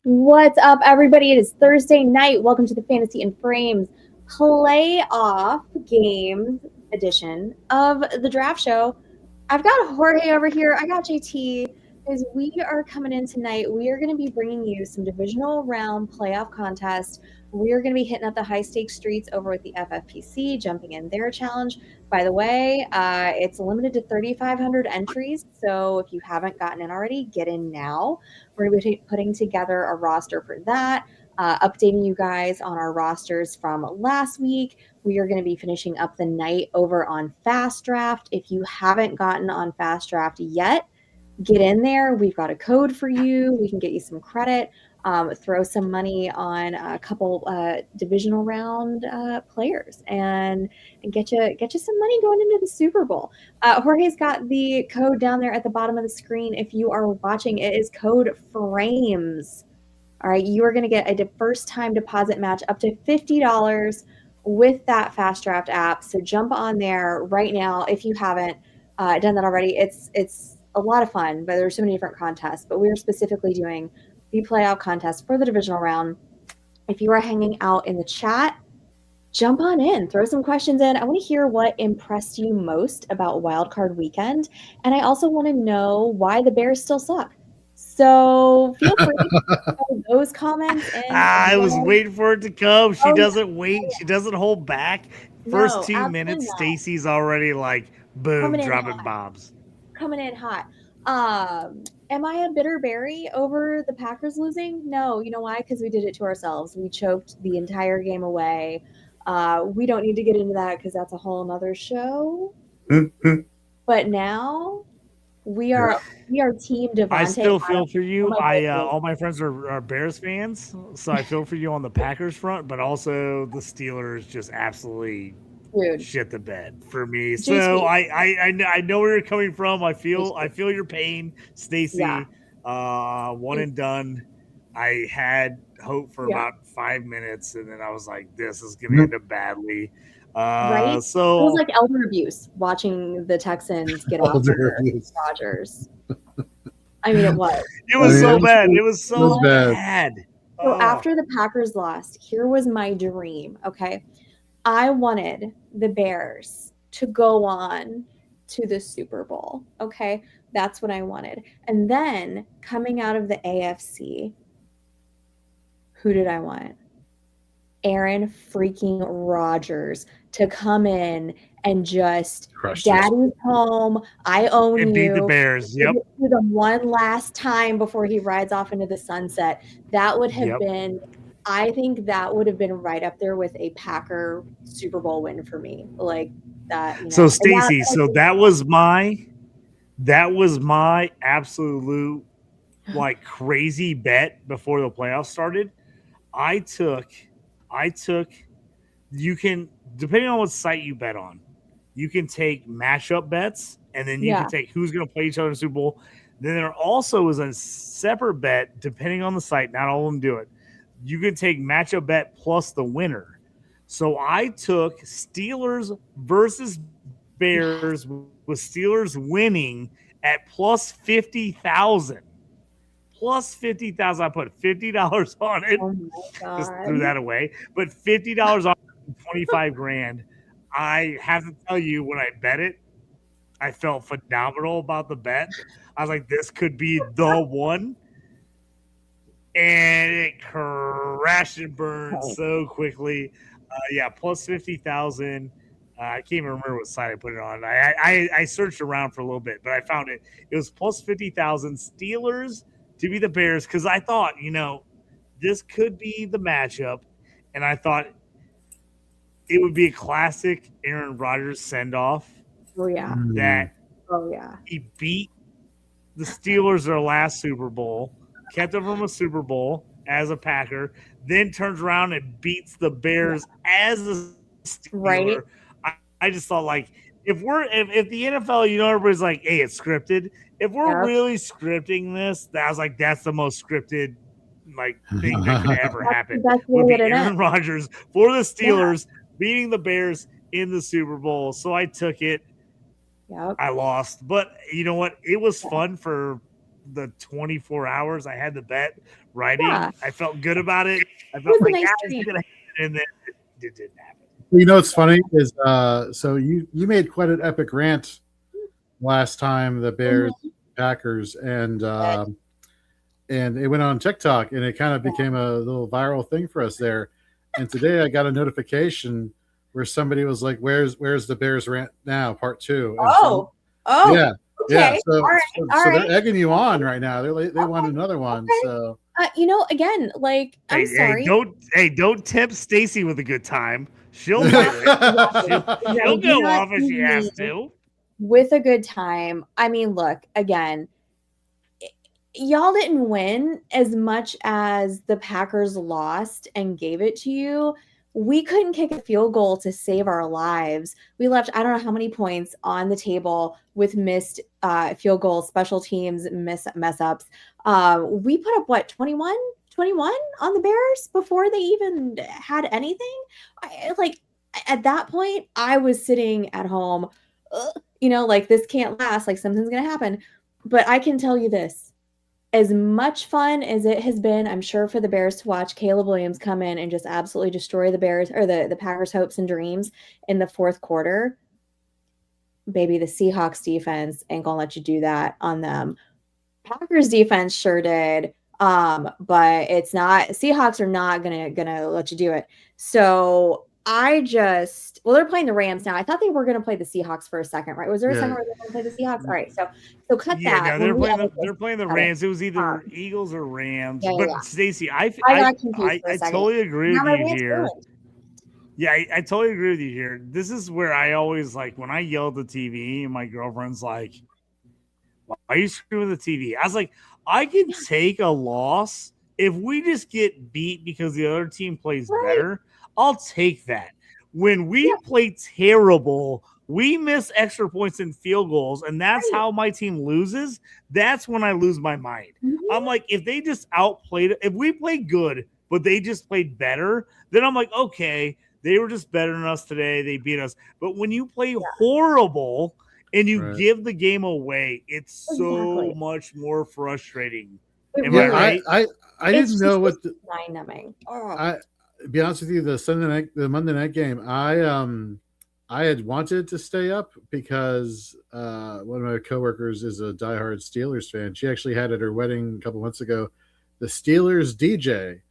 What's up, everybody? It is Thursday night. Welcome to the Fantasy and Frames playoff games edition of the draft show. I've got Jorge over here. I got JT. As we are coming in tonight, we are going to be bringing you some divisional round playoff contest. We are going to be hitting up the high stakes streets over with the FFPC, jumping in their challenge. By the way, it's limited to 3,500 entries. So if you haven't gotten in already, get in now. We're going to be putting together a roster for that, updating you guys on our rosters from last week. We are going to be finishing up the night over on FastDraft. If you haven't gotten on FastDraft yet, get in there. We've got a code for you. We can get you some credit. Throw some money on a couple divisional round players and get you some money going into the Super Bowl. Jorge's got the code down there at the bottom of the screen. If you are watching, it is code FRAMES. All right, you are going to get a first time deposit match up to $50 with that FastDraft app. So jump on there right now if you haven't done that already. It's a lot of fun, but there's so many different contests. But we're specifically doing the playoff contest for the divisional round. If you are hanging out in the chat, jump on in, throw some questions in. I want to hear what impressed you most about Wildcard Weekend, and I also want to know why the Bears still suck. So feel free to throw those comments in. I was waiting for it to come. She doesn't wait. She doesn't hold back. First 2 minutes, Stacy's already like, boom, dropping bombs. Coming in hot. Am I a bitter berry over the Packers losing? No. You know why? Because we did it to ourselves. We choked the entire game away. We don't need to get into that because that's a whole nother show. But now we are Team Devontae. I still feel for you. All my friends are Bears fans, so I feel for you on the Packers front, but also the Steelers just absolutely shit the bed for me. So I know where you're coming from. I feel your pain, Stacy. Yeah. One and done. I had hope for about 5 minutes, and then I was like, "This is going to end up badly." Right? So it was like elder abuse watching the Texans get off Rodgers. I mean, it was. It was so bad. It was so bad. So after the Packers lost, here was my dream. Okay. I wanted the Bears to go on to the Super Bowl. Okay. That's what I wanted. And then coming out of the AFC, who did I want? Aaron freaking Rodgers to come in and just daddy's home. I own and you. Beat the Bears. Yep. The one last time before he rides off into the sunset. That would have been. I think that would have been right up there with a Packer Super Bowl win for me. Like that. You know. So Stacy, that was my absolute like crazy bet before the playoffs started. I took you can, depending on what site you bet on, you can take matchup bets, and then you can take who's going to play each other in the Super Bowl. Then there also is a separate bet, depending on the site. Not all of them do it. You can take matchup bet plus the winner. So I took Steelers versus Bears with Steelers winning at plus 50,000. Plus 50,000. I put $50 on it. Oh my God. Just threw that away. But $50 on 25 grand. I have to tell you, when I bet it, I felt phenomenal about the bet. I was like, this could be the one. And it crashed and burned so quickly. Plus 50,000. I can't even remember what site I put it on. I searched around for a little bit, but I found it. It was plus 50,000 Steelers to be the Bears, because I thought, this could be the matchup, and I thought it would be a classic Aaron Rodgers send-off. Oh, yeah. He beat the Steelers their last Super Bowl, kept them from a Super Bowl as a Packer, then turns around and beats the Bears as a Steeler. Right. I just thought, like, if the NFL, everybody's like, hey, it's scripted. If we're really scripting this, that's the most scripted thing that could ever happen. Would be Aaron Rodgers for the Steelers beating the Bears in the Super Bowl. So I took it. Yep. I lost, but you know what? It was fun for the 24 hours I had the bet writing. Yeah. I felt good about it. I It felt was a like nice it's dream. gonna happen, and then it didn't happen. You know what's funny is so you made quite an epic rant last time, the Bears Packers, and it went on TikTok, and it kind of became a little viral thing for us there. And today I got a notification where somebody was like, "Where's the Bears rant now, part 2?" And Oh, yeah, okay. yeah. So, All right. so they're egging you on right now. They want another one. Okay. So Again, like, I'm sorry. Don't tempt Stacy with a good time. She'll do it. She'll go off if she has to. With a good time. I mean, look, again, y'all didn't win as much as the Packers lost and gave it to you. We couldn't kick a field goal to save our lives. We left, I don't know how many points on the table with missed field goals, special teams, mess ups. We put up, what, 21 on the Bears before they even had anything? At that point, I was sitting at home, like, this can't last, like, something's going to happen. But I can tell you this. As much fun as it has been, I'm sure, for the Bears to watch Caleb Williams come in and just absolutely destroy the Bears or the Packers' hopes and dreams in the fourth quarter, baby, the Seahawks defense ain't gonna let you do that on them. Packers defense sure did, but it's not. Seahawks are not gonna let you do it. So they're playing the Rams now. I thought they were going to play the Seahawks for a second, right? Was there a second where they were going to play the Seahawks? All right, so cut that. No, they're playing the Rams. It was either Eagles or Rams. But Stacy, I totally agree with you here. Yeah, I totally agree with you here. This is where I always, like, when I yell at the TV and my girlfriend's like, "Why are you screaming at the TV?" I was like, I can take a loss if we just get beat because the other team plays better. I'll take that. When we play terrible, we miss extra points and field goals, and that's how my team loses. That's when I lose my mind. I'm like, if they just outplayed it, if we played good, but they just played better, then I'm like, okay, they were just better than us today. They beat us. But when you play horrible and you give the game away, it's so much more frustrating. Am I right? I didn't know what the mind-numbing. To be honest with you, the Monday night game, I had wanted to stay up because one of my coworkers is a diehard Steelers fan. She actually had at her wedding a couple months ago, the Steelers DJ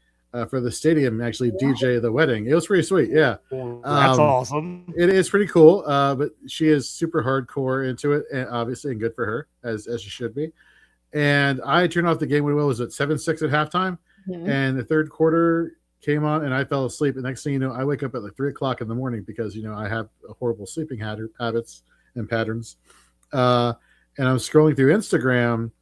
for the stadium actually DJ the wedding. It was pretty sweet. Yeah. That's awesome. It is pretty cool. But she is super hardcore into it, and obviously, and good for her, as she should be. And I turned off the game when it was at 7-6 at halftime, and the third quarter came on, and I fell asleep. And next thing you know, I wake up at like 3 o'clock in the morning because I have horrible sleeping habits and patterns. And I'm scrolling through Instagram,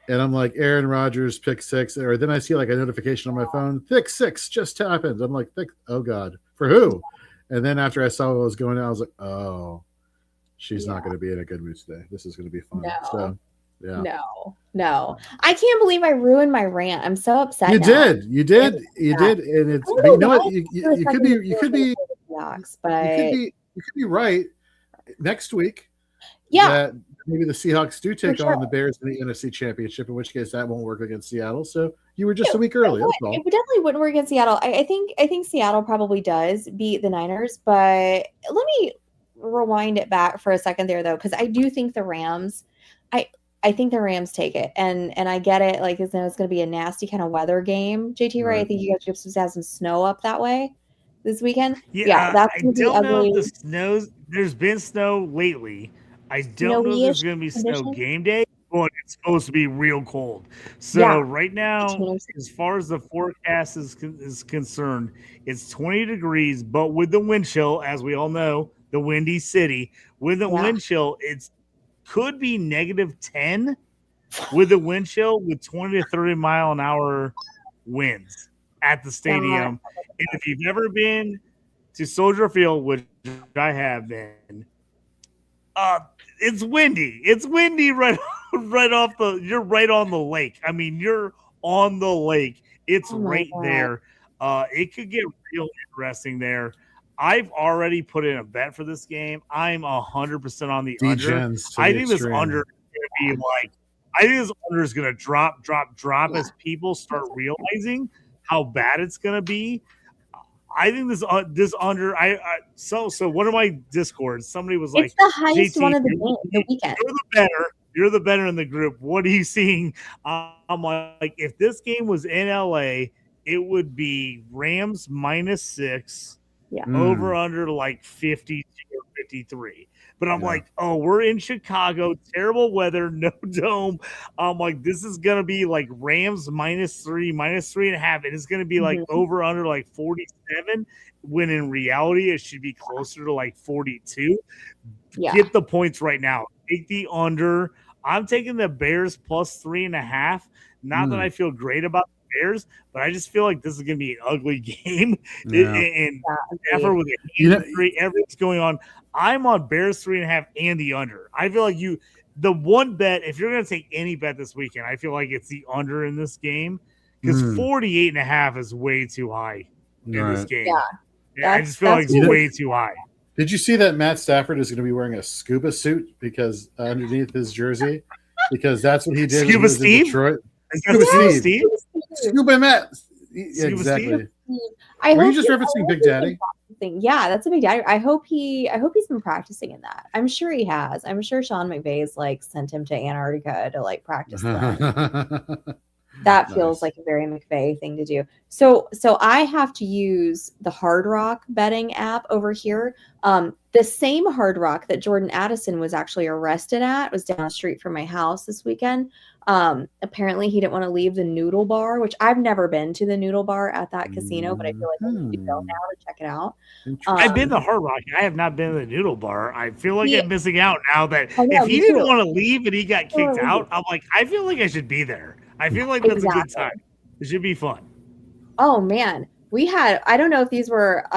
and I'm like, Aaron Rodgers pick 6, or then I see like a notification on my phone, pick 6 just happened. I'm like, oh God, for who? And then after I saw what was going on, I was like, oh, she's not going to be in a good mood today. This is going to be fun. No. So. Yeah. No. I can't believe I ruined my rant. I'm so upset. You did, and it's. But you know what? You could be right next week. Yeah. That maybe the Seahawks do take on the Bears in the NFC Championship, in which case that won't work against Seattle. So you were just a week early. That's all. It definitely wouldn't work against Seattle. I think Seattle probably does beat the Niners, but let me rewind it back for a second there, though, because I do think the Rams. I think the Rams take it, and I get it. Like, it's going to be a nasty kind of weather game, JT. Right? I think you guys are supposed to have some snow up that way this weekend. Yeah, that's going to be ugly. I don't know if the snows. There's been snow lately. I don't know if there's going to be snow game day, but it's supposed to be real cold. So right now, as far as the forecast is concerned, it's 20 degrees, but with the wind chill, as we all know, the Windy City, with the wind chill, it's could be -10 with the wind chill with 20 to 30 mile an hour winds at the stadium. And if you've ever been to Soldier Field, which I have been, it's windy. It's windy right off you're right on the lake. I mean, you're on the lake. It's right there. It could get real interesting there. I've already put in a bet for this game. I'm 100% on the under. I think this under is going to be like, I think this under is going to drop as people start realizing how bad it's going to be. I think this under. So one of my discords, somebody was It's like, the highest JT, one of the weekend. You're the better. You're the better in the group. What are you seeing? I'm like, if this game was in LA, it would be Rams -6, over under like 52 or 53. But I'm like, oh, we're in Chicago, terrible weather, no dome. I'm like, this is gonna be like Rams -3, -3.5. It is gonna be like over under like 47. When in reality, it should be closer to like 42. Get the points right now. Take the under. I'm taking the Bears +3.5. Not that I feel great about the Bears, but I just feel like this is going to be an ugly game. And effort with everything's going on. I'm on Bears 3.5 and the under. I feel like the one bet, if you're going to take any bet this weekend, I feel like it's the under in this game because 48.5 is way too high in this game. Yeah, I just feel like it's way too high. Did you see that Matt Stafford is going to be wearing a scuba suit because underneath his jersey? Because that's what he did when he was in Detroit. Scuba Steve? Scuba Matt. Exactly. Were you just referencing Big Daddy? Yeah, that's a Big Daddy. I hope he's been practicing in that. I'm sure he has. I'm sure Sean McVay's like sent him to Antarctica to like practice that. That feels like a very McVay thing to do. So I have to use the Hard Rock betting app over here. The same Hard Rock that Jordan Addison was actually arrested at was down the street from my house this weekend. Apparently he didn't want to leave the Noodle Bar, which I've never been to the Noodle Bar at that casino, but I feel like I need to go now to check it out. I've been to Hard Rock. I have not been to the Noodle Bar. I feel like I'm missing out now that if he didn't want to leave and he got kicked out, I'm like, I feel like I should be there. I feel like that's a good time. It should be fun. Oh man. I don't know if these were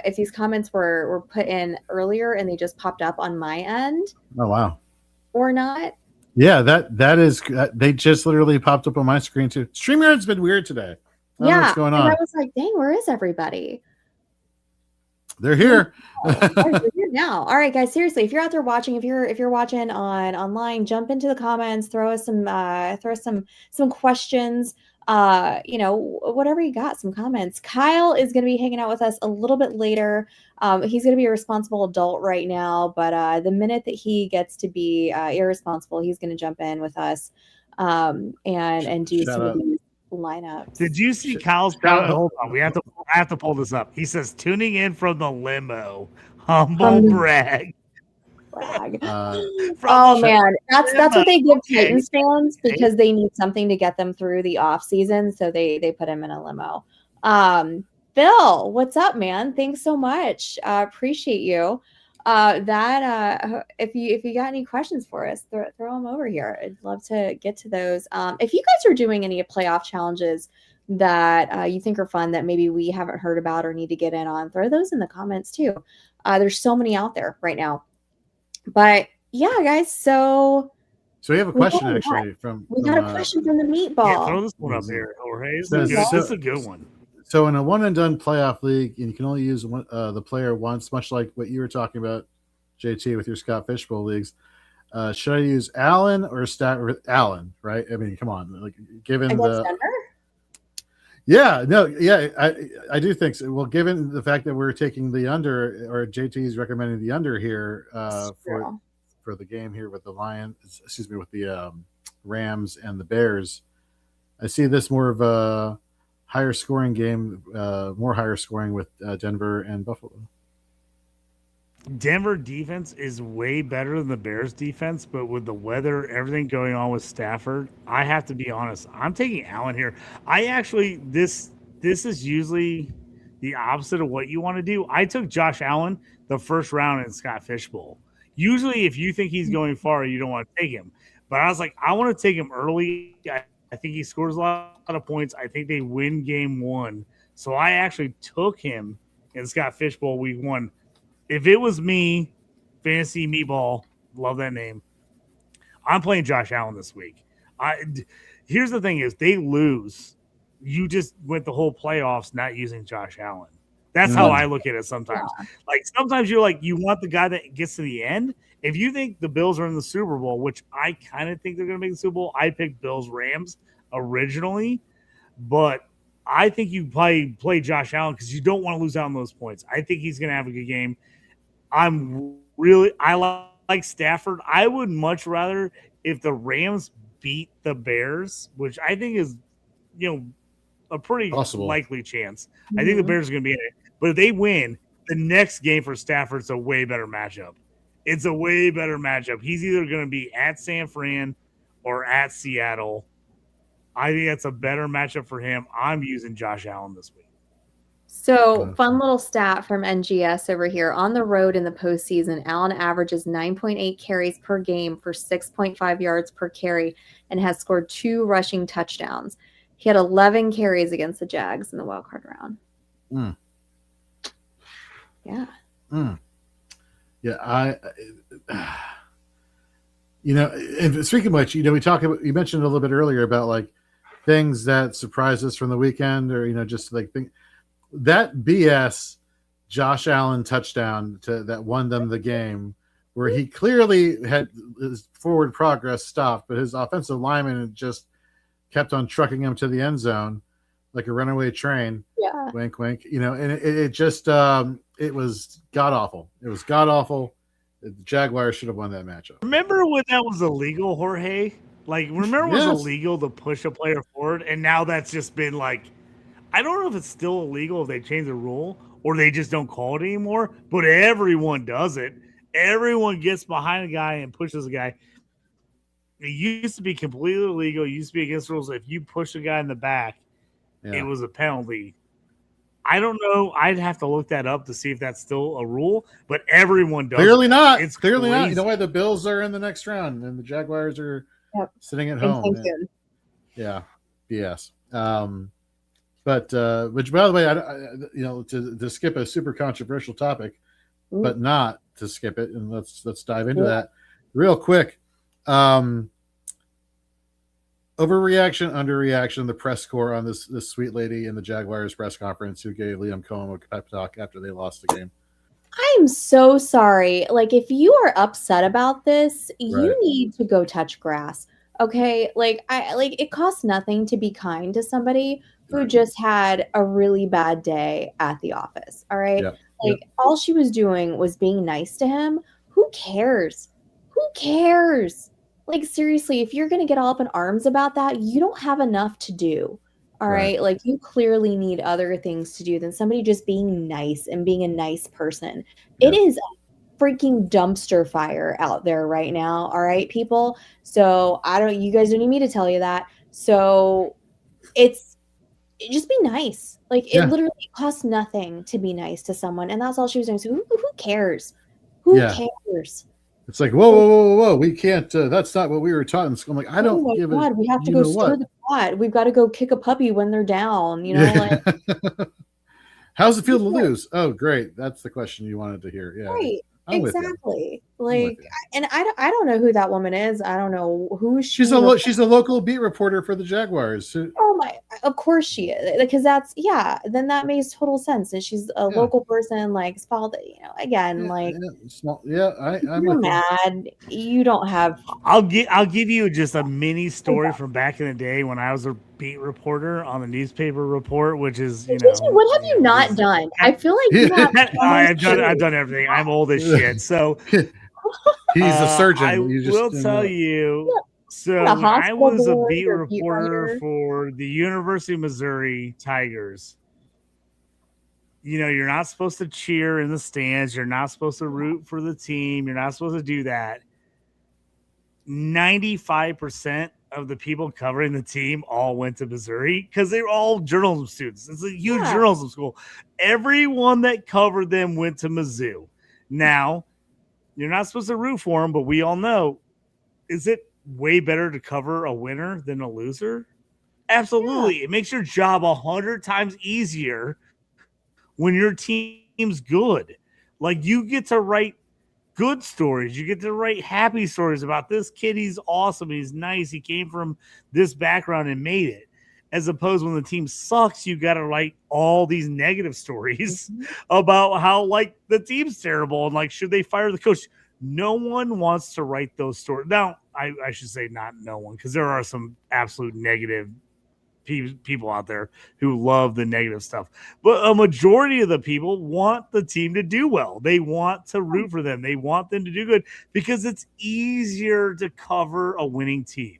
if these comments were put in earlier and they just popped up on my end. Oh wow. Or not. Yeah, that is they just literally popped up on my screen too. StreamYard's been weird today. I don't know what's going on. I was like, dang, where is everybody? They're here. They're here now. All right, guys. Seriously, if you're out there watching, if you're watching online, jump into the comments, throw us some questions. Whatever you got, some comments. Kyle is going to be hanging out with us a little bit later. He's going to be a responsible adult right now, but the minute that he gets to be irresponsible, he's going to jump in with us and do some of these lineups. Did you see Kyle's comment? Hold on, I have to pull this up. He says, tuning in from the limo. Humble brag. Oh man, that's what they give Titans fans because they need something to get them through the off season, so they put him in a limo. Bill, what's up, man? Thanks so much. Appreciate you. If you got any questions for us, throw them over here. I'd love to get to those. If you guys are doing any playoff challenges that you think are fun that maybe we haven't heard about or need to get in on, throw those in the comments too. There's so many out there right now. But yeah, guys, so we have a question got a question from the meatball. Yeah, throw this one up here, Jorge. This is a good one. So in a one and done playoff league, and you can only use the player once, much like what you were talking about, JT, with your Scott Fishbowl leagues. Should I use Allen or Allen? Right? I mean, come on, like given the Denver? I do think so. Well, given the fact that we're taking the under, or JT is recommending the under here for the game here with the with the Rams and the Bears, I see this more of a higher scoring game, more higher scoring with Denver and Buffalo. Denver defense is way better than the Bears defense, but with the weather, everything going on with Stafford, I have to be honest. I'm taking Allen here. I actually this is usually the opposite of what you want to do. I took Josh Allen the first round in Scott Fishbowl. Usually, if you think he's going far, you don't want to take him. But I was like, I want to take him early. I think he scores a lot of points. I think they win game one. So I actually took him in Scott Fishbowl week one. If it was me, Fantasy Meatball, love that name, I'm playing Josh Allen this week. Here's the thing is, they lose. You just went the whole playoffs not using Josh Allen. That's how I look at it sometimes. Yeah. Like, sometimes you're like, you want the guy that gets to the end, If you think the Bills are in the Super Bowl, which I kind of think they're going to make the Super Bowl, I picked Bills-Rams originally, but I think you play Josh Allen because you don't want to lose out on those points. I think he's going to have a good game. I like Stafford. I would much rather if the Rams beat the Bears, which I think is, a pretty likely chance. I think the Bears are going to be in it. But if they win, the next game for Stafford's a way better matchup. It's a way better matchup. He's either going to be at San Fran or at Seattle. I think that's a better matchup for him. I'm using Josh Allen this week. So, fun little stat from NGS over here. On the road in the postseason, Allen averages 9.8 carries per game for 6.5 yards per carry and has scored 2 rushing touchdowns. He had 11 carries against the Jags in the wildcard round. Yeah. Yeah, and speaking of which, we talked about, you mentioned a little bit earlier about like things that surprised us from the weekend, or just like that BS Josh Allen touchdown that won them the game, where he clearly had his forward progress stopped, but his offensive lineman just kept on trucking him to the end zone like a runaway train. Yeah. Wink, wink. And it just it was god awful. It was god awful. The Jaguars should have won that matchup. Remember when that was illegal, Jorge? Like, remember it was illegal to push a player forward, and now that's just been like, I don't know if it's still illegal if they change the rule or they just don't call it anymore, but everyone does it. Everyone gets behind a guy and pushes a guy. It used to be completely illegal. It used to be against rules. If you push a guy in the back, it was a penalty. I don't know. I'd have to look that up to see if that's still a rule, but everyone does. Clearly not. It's clearly crazy. not. You know why? The Bills are in the next round and the Jaguars are sitting at home. Yeah. BS. But which, by the way, to skip a super controversial topic, but not to skip it, and let's dive into that real quick. Overreaction, underreaction, the press corps on this sweet lady in the Jaguars press conference who gave Liam Cohen a pep talk after they lost the game. I'm so sorry. Like, if you are upset about this, you need to go touch grass. Okay? It costs nothing to be kind to somebody who just had a really bad day at the office. All right? All she was doing was being nice to him. Who cares? Who cares? Like, seriously, if you're going to get all up in arms about that, you don't have enough to do. All right? Like, you clearly need other things to do than somebody just being nice and being a nice person. It is a freaking dumpster fire out there right now. All right, people? So you guys don't need me to tell you that. So just be nice. Like, it literally costs nothing to be nice to someone. And that's all she was doing. So who cares? Who cares? It's like, whoa. We can't, that's not what we were taught in school. I'm like, I don't give a we have to go stir the pot. We've got to go kick a puppy when they're down, like. How's it feel to lose? Oh, great. That's the question you wanted to hear. Yeah. Right. Exactly. Like, and I don't know who that woman is. I don't know who she's a local beat reporter for the Jaguars. Oh my, of course she is, because then that makes total sense. And she's a local person, like, spelled, again, I'm mad. You don't have. I'll give you just a mini story from back in the day when I was a beat reporter on the newspaper report, which is what have you not done? I feel like you have I've done everything. I'm old as shit. So he's a surgeon. I will tell you. So when I was a beat reporter for the University of Missouri Tigers, you're not supposed to cheer in the stands. You're not supposed to root for the team. You're not supposed to do that. 95% of the people covering the team all went to Missouri because they were all journalism students. It's a huge journalism school. Everyone that covered them went to Mizzou. Now, you're not supposed to root for them, but we all know, is it way better to cover a winner than a loser? Absolutely. It makes your job 100 times easier when your team's good. Like, you get to write good stories. You get to write happy stories about this kid. He's awesome. He's nice. He came from this background and made it. As opposed when the team sucks, you got to write all these negative stories about how, like, the team's terrible and, like, should they fire the coach? No one wants to write those stories. Now, I should say not no one, because there are some absolute negative people out there who love the negative stuff. But a majority of the people want the team to do well. They want to root for them. They want them to do good because it's easier to cover a winning team.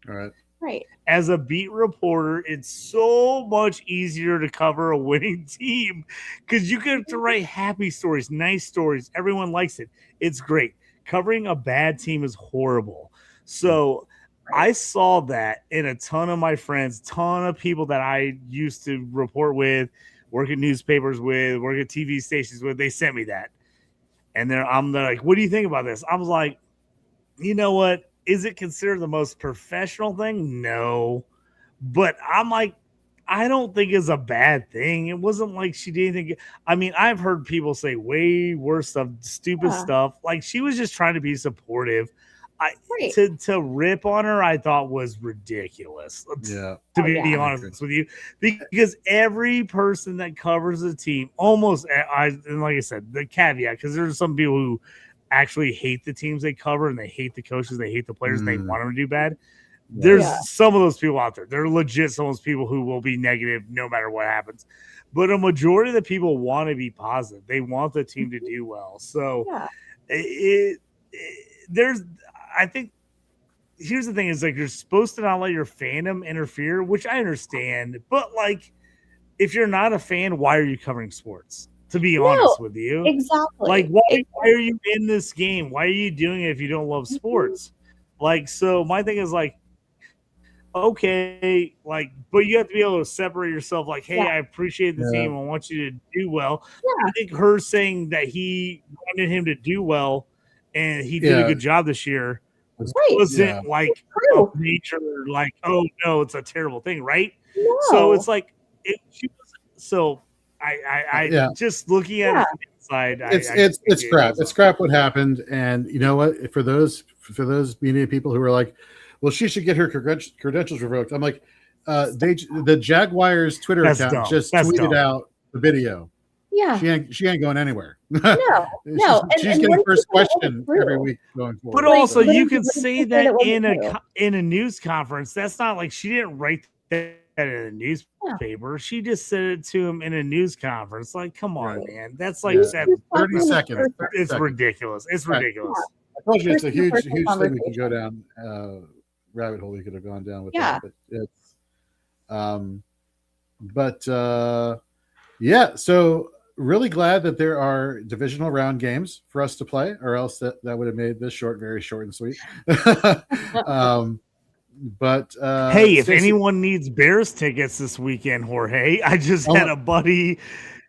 All right. Right. As a beat reporter, it's so much easier to cover a winning team because you get to write happy stories, nice stories. Everyone likes it. It's great. Covering a bad team is horrible. So I saw that in a ton of my friends, ton of people that I used to report with, work at newspapers with, work at TV stations with. They sent me that. And they're like, what do you think about this? I was like, you know what? Is it considered the most professional thing? No. But I'm like, I don't think it's a bad thing. It wasn't like she did anything. I mean, I've heard people say way worse stuff, stupid stuff. Like she was just trying to be supportive. To rip on her, I thought was ridiculous. Yeah. To be honest with you, because every person that covers a team, almost, and like I said, the caveat, because there's some people who actually hate the teams they cover and they hate the coaches, they hate the players, and they want them to do bad. There's some of those people out there. They're legit some of those people who will be negative no matter what happens. But a majority of the people want to be positive. They want the team to do well. So I think here's the thing is like you're supposed to not let your fandom interfere, which I understand. But like if you're not a fan, why are you covering sports? To be honest with you. Exactly. Like why are you in this game? Why are you doing it if you don't love sports? Like, so my thing is like, okay, like, but you have to be able to separate yourself. Like, hey, I appreciate the team. I want you to do well. I think her saying that he wanted him to do well and he did a good job this year wasn't like a major, like, oh no, it's a terrible thing, right? No. So it's like, she wasn't. So I just looking at it from the inside, it's crap. It's crap what happened, and you know what? For those media people who are like, well, she should get her credentials revoked. I'm like, the Jaguars Twitter account just tweeted out the video. Yeah, she ain't going anywhere. No. She's getting first question every week going forward. But also, you can say that in a news conference. That's not like she didn't write that in a newspaper. She just said it to him in a news conference. Like, come on, man. That's like 30 seconds. It's ridiculous. It's ridiculous. I told you it's a huge thing we can go down. Rabbit hole we could have gone down with that. But it's so really glad that there are divisional round games for us to play, or else that would have made this very short and sweet. But hey, if anyone needs Bears tickets this weekend, Jorge, I just had a buddy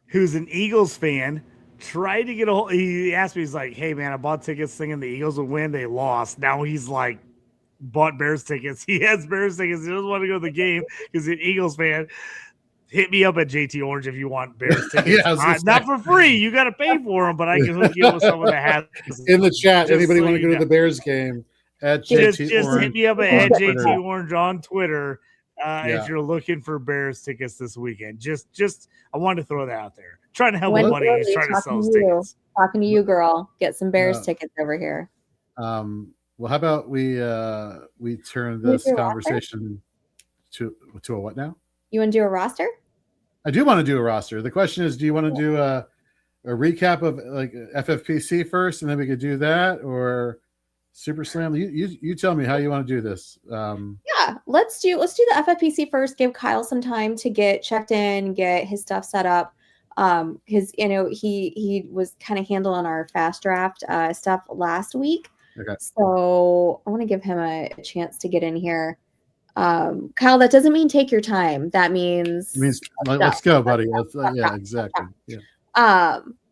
who's an Eagles fan try to get a hold. He asked me, he's like, hey man, I bought tickets thinking the Eagles would win. They lost. Now he's like bought Bears tickets. He has Bears tickets. He doesn't want to go to the game because he's an Eagles fan. Hit me up at JT Orange if you want Bears tickets. Not for free. You got to pay for them, but I can hook you up with someone that has. In the chat, anybody want to go to the Bears game? At just hit me up at JT Orange on Twitter if you're looking for Bears tickets this weekend. Just I wanted to throw that out there. Trying to help somebody who's trying to sell tickets. Talking to you, girl. Get some Bears tickets over here. Well, how about we turn this conversation to a what now? You want to do a roster? I do want to do a roster. The question is, do you want to do a recap of like FFPC first, and then we could do that, or Super Slam? You tell me how you want to do this. Let's do the FFPC first. Give Kyle some time to get checked in, get his stuff set up. Because he was kind of handling our FastDraft stuff last week. Okay. So I want to give him a chance to get in here. Kyle, that doesn't mean take your time. That means let's go, buddy. Yeah, exactly. Yeah.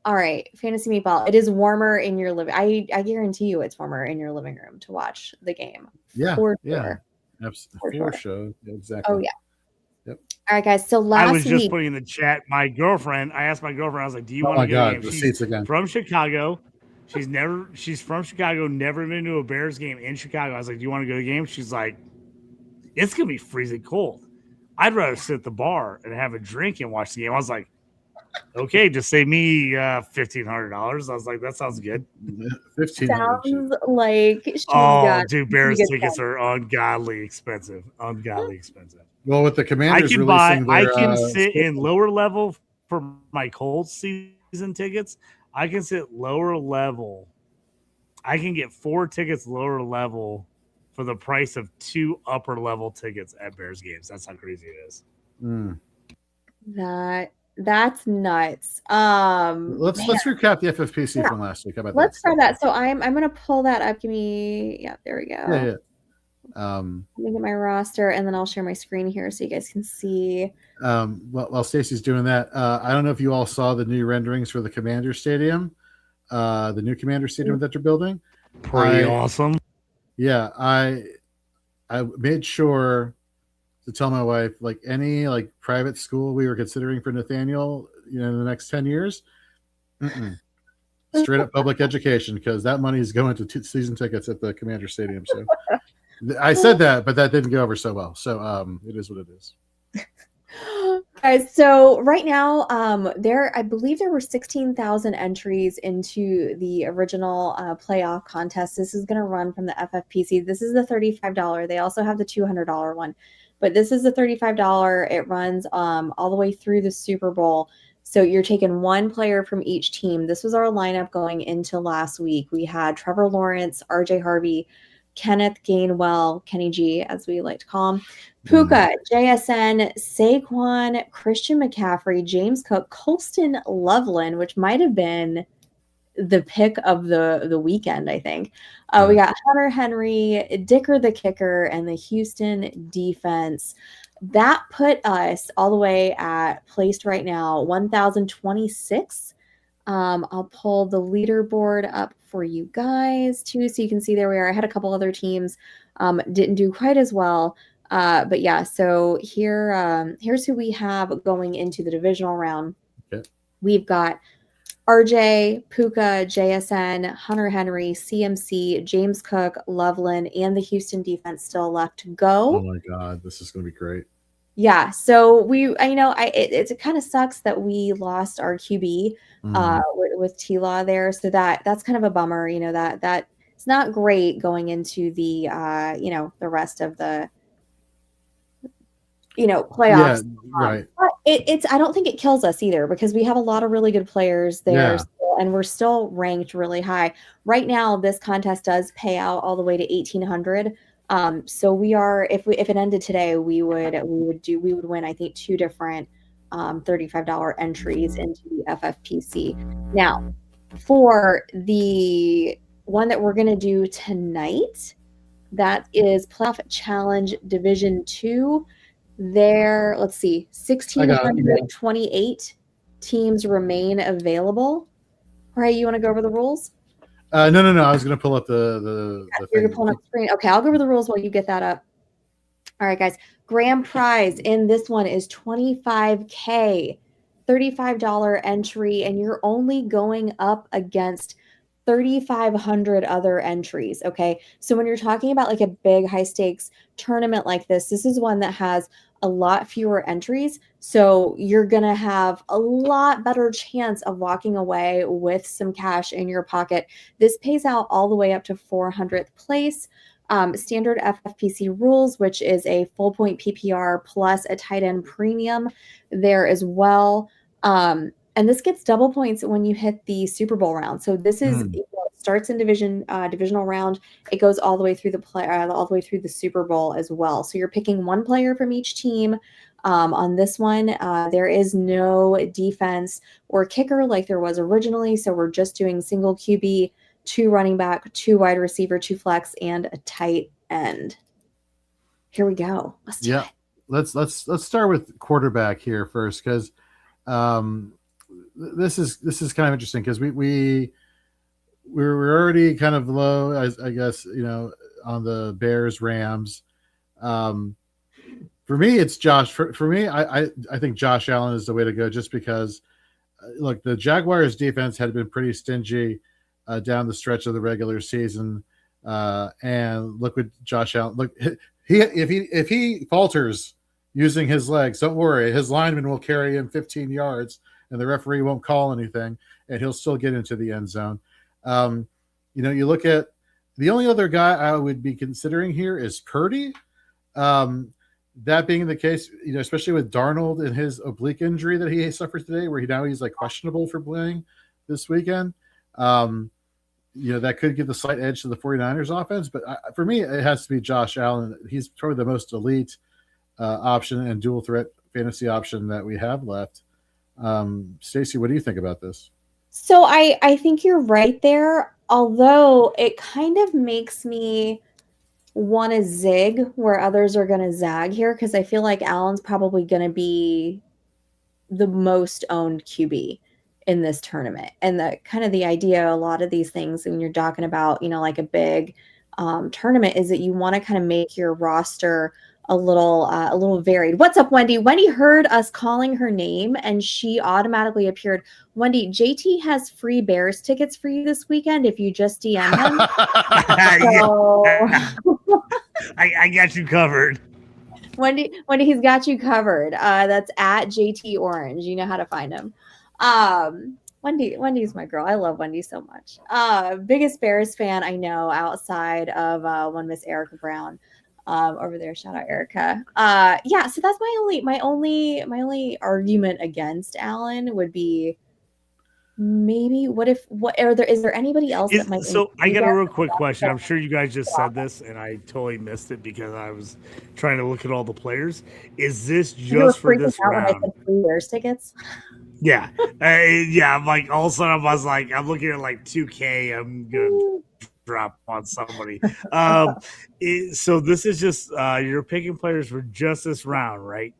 All right, Fantasy Meatball. It is warmer in your living. I guarantee you, it's warmer in your living room to watch the game. Yeah, for sure. For sure. Exactly. Oh yeah. Yep. All right, guys. So last week, I was just putting in the chat. My girlfriend. I asked my girlfriend. I was like, "Do you want to go to the game?" She's from Chicago. She's from Chicago. Never been to a Bears game in Chicago. I was like, "Do you want to go to the game?" She's like, "It's gonna be freezing cold. I'd rather sit at the bar and have a drink and watch the game." I was like, Okay, just save me $1,500. I was like, that sounds good. 1,500. Sounds like she's Oh, got dude, Bears tickets are ungodly expensive. Ungodly expensive. Well, with the Commanders I can sit in lower level for my Colts season tickets. I can sit lower level. I can get 4 tickets lower level for the price of 2 upper level tickets at Bears games. That's how crazy it is. That's nuts. Let's recap the FFPC from last week. How about let's try that. So I'm gonna pull that up. Give me there we go. Yeah. Let me get my roster and then I'll share my screen here so you guys can see. While Stacy's doing that, I don't know if you all saw the new renderings for the Commander Stadium, the new Commander Stadium that they're building. Pretty awesome. Yeah, I made sure to tell my wife, like any private school we were considering for Nathaniel, in the next 10 years, straight up public education, because that money is going to season tickets at the Commander Stadium. So I said that, but that didn't go over so well. So it is what it is. Guys, so right now, I believe there were 16,000 entries into the original playoff contest. This is going to run from the FFPC. This is the $35. They also have the $200 one, but this is the $35. It runs all the way through the Super Bowl. So you're taking one player from each team. This was our lineup going into last week. We had Trevor Lawrence, RJ Harvey, Kenneth Gainwell, Kenny G, as we like to call him, Puka, JSN, Saquon, Christian McCaffrey, James Cook, Colston Loveland, which might have been the pick of the weekend, I think. We got Hunter Henry, Dicker the kicker, and the Houston defense. That put us all the way at placed right now 1,026. I'll pull the leaderboard up for you guys too, so you can see there we are. I had a couple other teams didn't do quite as well, but yeah. So here's who we have going into the divisional round. Okay. We've got RJ, Puka, JSN, Hunter Henry, CMC, James Cook, Loveland, and the Houston defense still left to go. Oh my God, this is going to be great. Yeah, so it kind of sucks that we lost our QB with T-Law there. So that's kind of a bummer, that it's not great going into the the rest of the playoffs. Yeah, right. But I don't think it kills us either, because we have a lot of really good players there, and we're still ranked really high. Right now, this contest does pay out all the way to 1,800. So we are, if it ended today, we would win, I think, 2 different $35 entries into the FFPC. Now, for the one that we're going to do tonight, that is Playoff Challenge Division 2. There, let's see, 1,628 teams remain available. All right, you want to go over the rules? No. I was going to pull up the You're pulling up the screen. Okay, I'll go over the rules while you get that up. All right, guys. Grand prize in this one is $25K, $35 entry, and you're only going up against 3,500 other entries. Okay, so when you're talking about like a big high stakes tournament like this is one that has a lot fewer entries, so you're gonna have a lot better chance of walking away with some cash in your pocket. This pays out all the way up to 400th place. Standard FFPC rules, which is a full point PPR plus a tight end premium there as well. And this gets double points when you hit the Super Bowl round. So this is it starts in divisional round. It goes all the way through all the way through the Super Bowl as well. So you're picking one player from each team. On this one, there is no defense or kicker like there was originally. So we're just doing single QB, 2 running back, 2 wide receiver, 2 flex, and a tight end. Here we go. Let's do it. Let's start with quarterback here first, because this is kind of interesting, because we're already kind of low, I guess, on the Bears Rams. For me, it's Josh. For me, I think Josh Allen is the way to go, just because look, the Jaguars defense had been pretty stingy down the stretch of the regular season, and look what Josh Allen. Look, if he falters using his legs, don't worry, his lineman will carry him 15 yards and the referee won't call anything, and he'll still get into the end zone. You look at the only other guy I would be considering here is Purdy. That being the case, especially with Darnold and his oblique injury that he suffered today, where he's like questionable for playing this weekend. That could give the slight edge to the 49ers offense. But for me, it has to be Josh Allen. He's probably the most elite option and dual threat fantasy option that we have left. Stacy, what do you think about this? So I think you're right there, although it kind of makes me want to zig where others are going to zag here, because I feel like Allen's probably going to be the most owned QB in this tournament. And the kind of the idea, a lot of these things when you're talking about, like a big tournament, is that you want to kind of make your roster a little varied. What's up, Wendy? Wendy heard us calling her name and she automatically appeared. Wendy, JT has free Bears tickets for you this weekend if you just DM him. I got you covered. Wendy, he's got you covered. That's at JT Orange. You know how to find him. Wendy's my girl. I love Wendy so much. Biggest Bears fan I know outside of one Miss Erica Brown. Over there, shout out Erica. So that's my only argument against Allen would be maybe is there anybody else that might? So I got a real quick question. I'm sure you guys just said this and I totally missed it because I was trying to look at all the players. Is this just for this round? When I said free Bears tickets? Yeah. I'm like, all of a sudden I was like, I'm looking at like 2K. I'm gonna drop on somebody. So this is just you're picking players for just this round, right?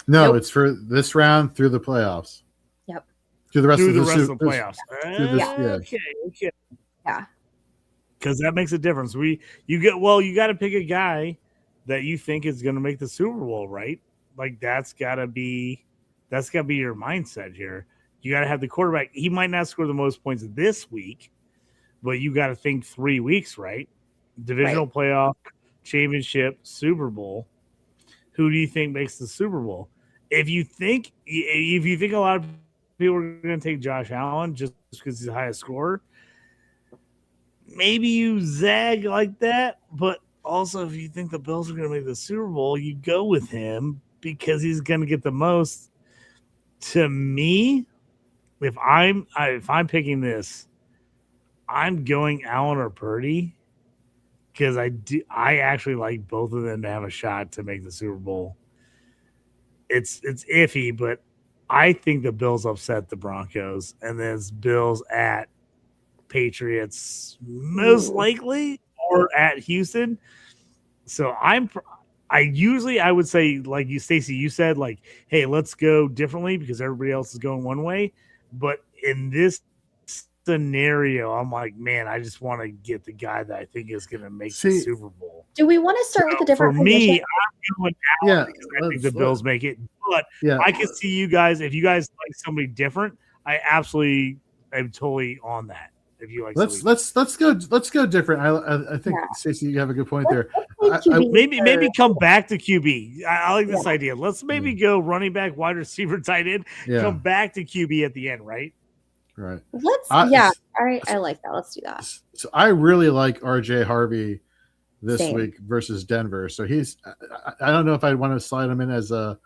No, nope. It's for this round through the playoffs. Yep. Through the rest of the playoffs. Okay. Yeah. Because that makes a difference. You got to pick a guy that you think is going to make the Super Bowl, right? Like that's got to be your mindset here. You got to have the quarterback. He might not score the most points this week, but you got to think 3 weeks, right? Divisional playoff, championship, Super Bowl. Who do you think makes the Super Bowl? If you think a lot of people are going to take Josh Allen just because he's the highest scorer, maybe you zag like that. But also, if you think the Bills are going to make the Super Bowl, you go with him because he's going to get the most. To me, if I'm picking this, I'm going Allen or Purdy because I actually like both of them to have a shot to make the Super Bowl. It's iffy, but I think the Bills upset the Broncos, and then it's Bills at Patriots most likely, or at Houston. So I would say, like you, Stacy, you said, like, hey, let's go differently because everybody else is going one way. But in this scenario, I'm like, man, I just want to get the guy that I think is going to make the Super Bowl. Do we want to start with a different for me? position? I'm going Allen because I think the Bills make it. But I can see you guys, if you guys like somebody different, I absolutely am totally on that. If you like, let's go different. I think Stacey, you have a good point there. Maybe come back to QB. I like this idea. Let's maybe go running back, wide receiver, tight end. Come back to QB at the end, right? Right. All right. I like that. Let's do that. So I really like RJ Harvey this week versus Denver. So I don't know if I want to slide him in as a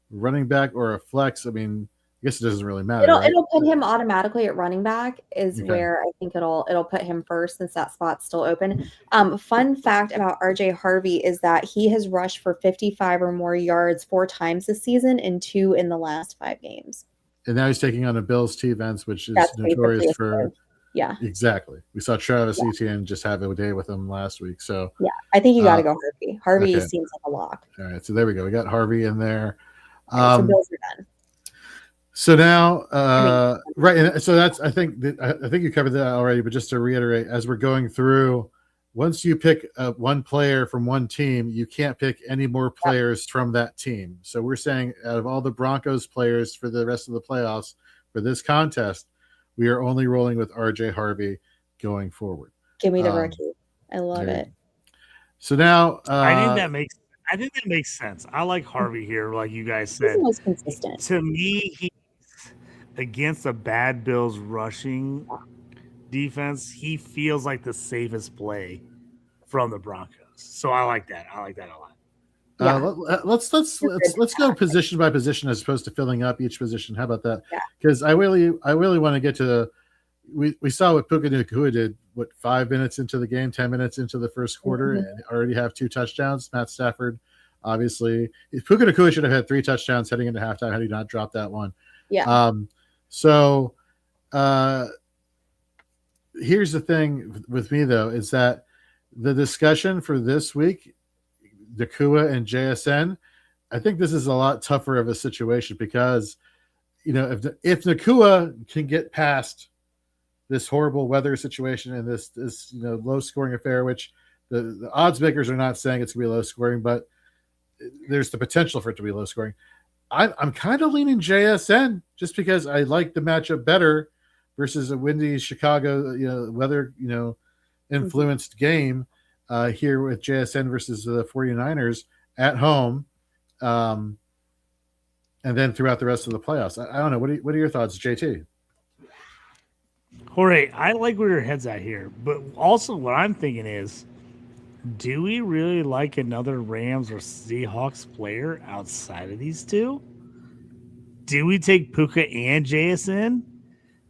running back or a flex. I mean, I guess it doesn't really matter. It'll put him automatically at running back where I think it'll put him first since that spot's still open. Fun fact about RJ Harvey is that he has rushed for 55 or more yards 4 times this season and 2 in the last 5 games. And now he's taking on a Bills T-Vance, which is notorious for. Yeah, exactly. We saw Travis Etienne just have a day with him last week. So I think you got to go Harvey. Harvey seems like a lock. All right, so there we go. We got Harvey in there. So Bills are done. So now, right, and so that's I think you covered that already. But just to reiterate, as we're going through, once you pick one player from one team, you can't pick any more players from that team. So we're saying out of all the Broncos players for the rest of the playoffs for this contest, we are only rolling with RJ Harvey going forward. Give me the rookie. I love it. So now, I think that makes sense. I like Harvey here, like you guys said. He's the most consistent. To me, against a bad Bills rushing defense, he feels like the safest play from the Broncos. So I like that. I like that a lot. Let's go position by position as opposed to filling up each position. How about that? Yeah. Because I really want to get to we saw what Puka Nacua did. What 5 minutes into the game, 10 minutes into the first quarter, and already have 2 touchdowns. Matt Stafford, obviously, Puka Nacua should have had 3 touchdowns heading into halftime had he not dropped that one. Yeah. So here's the thing with me though is that the discussion for this week, Nacua and JSN, I think this is a lot tougher of a situation because, if Nacua can get past this horrible weather situation and this low scoring affair, which the odds makers are not saying it's going to be low scoring, but there's the potential for it to be low scoring. I'm kind of leaning JSN just because I like the matchup better versus a windy Chicago, weather, influenced game here with JSN versus the 49ers at home. And then throughout the rest of the playoffs. I don't know. What are your thoughts, JT? Jorge, I like where your head's at here, but also what I'm thinking is, do we really like another Rams or Seahawks player outside of these two? Do we take Puka and JSN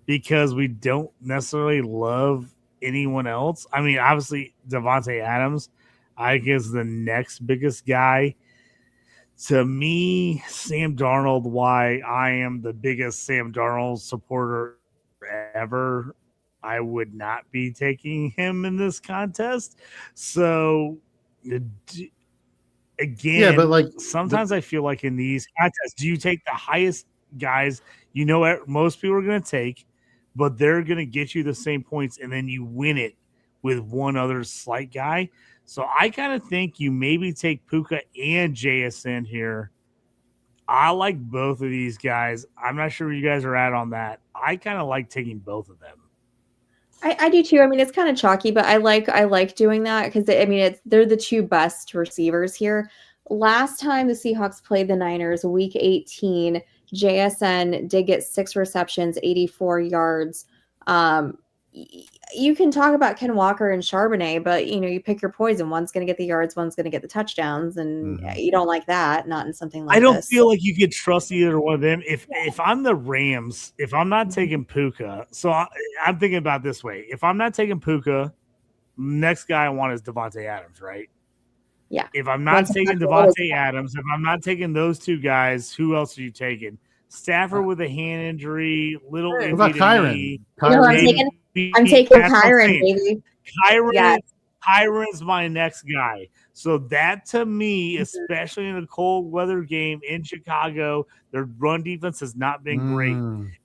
because we don't necessarily love anyone else? I mean, obviously, Davante Adams, I guess, the next biggest guy. To me, Sam Darnold, why I am the biggest Sam Darnold supporter ever, I would not be taking him in this contest. So, again, but sometimes I feel like in these contests, do you take the highest guys most people are going to take, but they're going to get you the same points, and then you win it with one other slight guy? So I kind of think you maybe take Puka and JSN here. I like both of these guys. I'm not sure where you guys are at on that. I kind of like taking both of them. I do too. I mean, it's kind of chalky, but I like doing that because they're the 2 best receivers here. Last time the Seahawks played the Niners, Week 18, JSN did get 6 receptions, 84 yards. You can talk about Ken Walker and Charbonnet, but you pick your poison. One's going to get the yards, one's going to get the touchdowns, and you don't like that. Not in something like this. I don't feel like you could trust either one of them. If I'm the Rams, if I'm not taking Puka, so I'm thinking about it this way: if I'm not taking Puka, next guy I want is Davante Adams, right? Yeah. If I'm not taking Davante Adams, if I'm not taking those 2 guys, who else are you taking? Stafford with a hand injury, little. What about Kyren? I'm taking Kyren, baby. Kyren's my next guy. So that to me, especially in a cold weather game in Chicago, their run defense has not been great.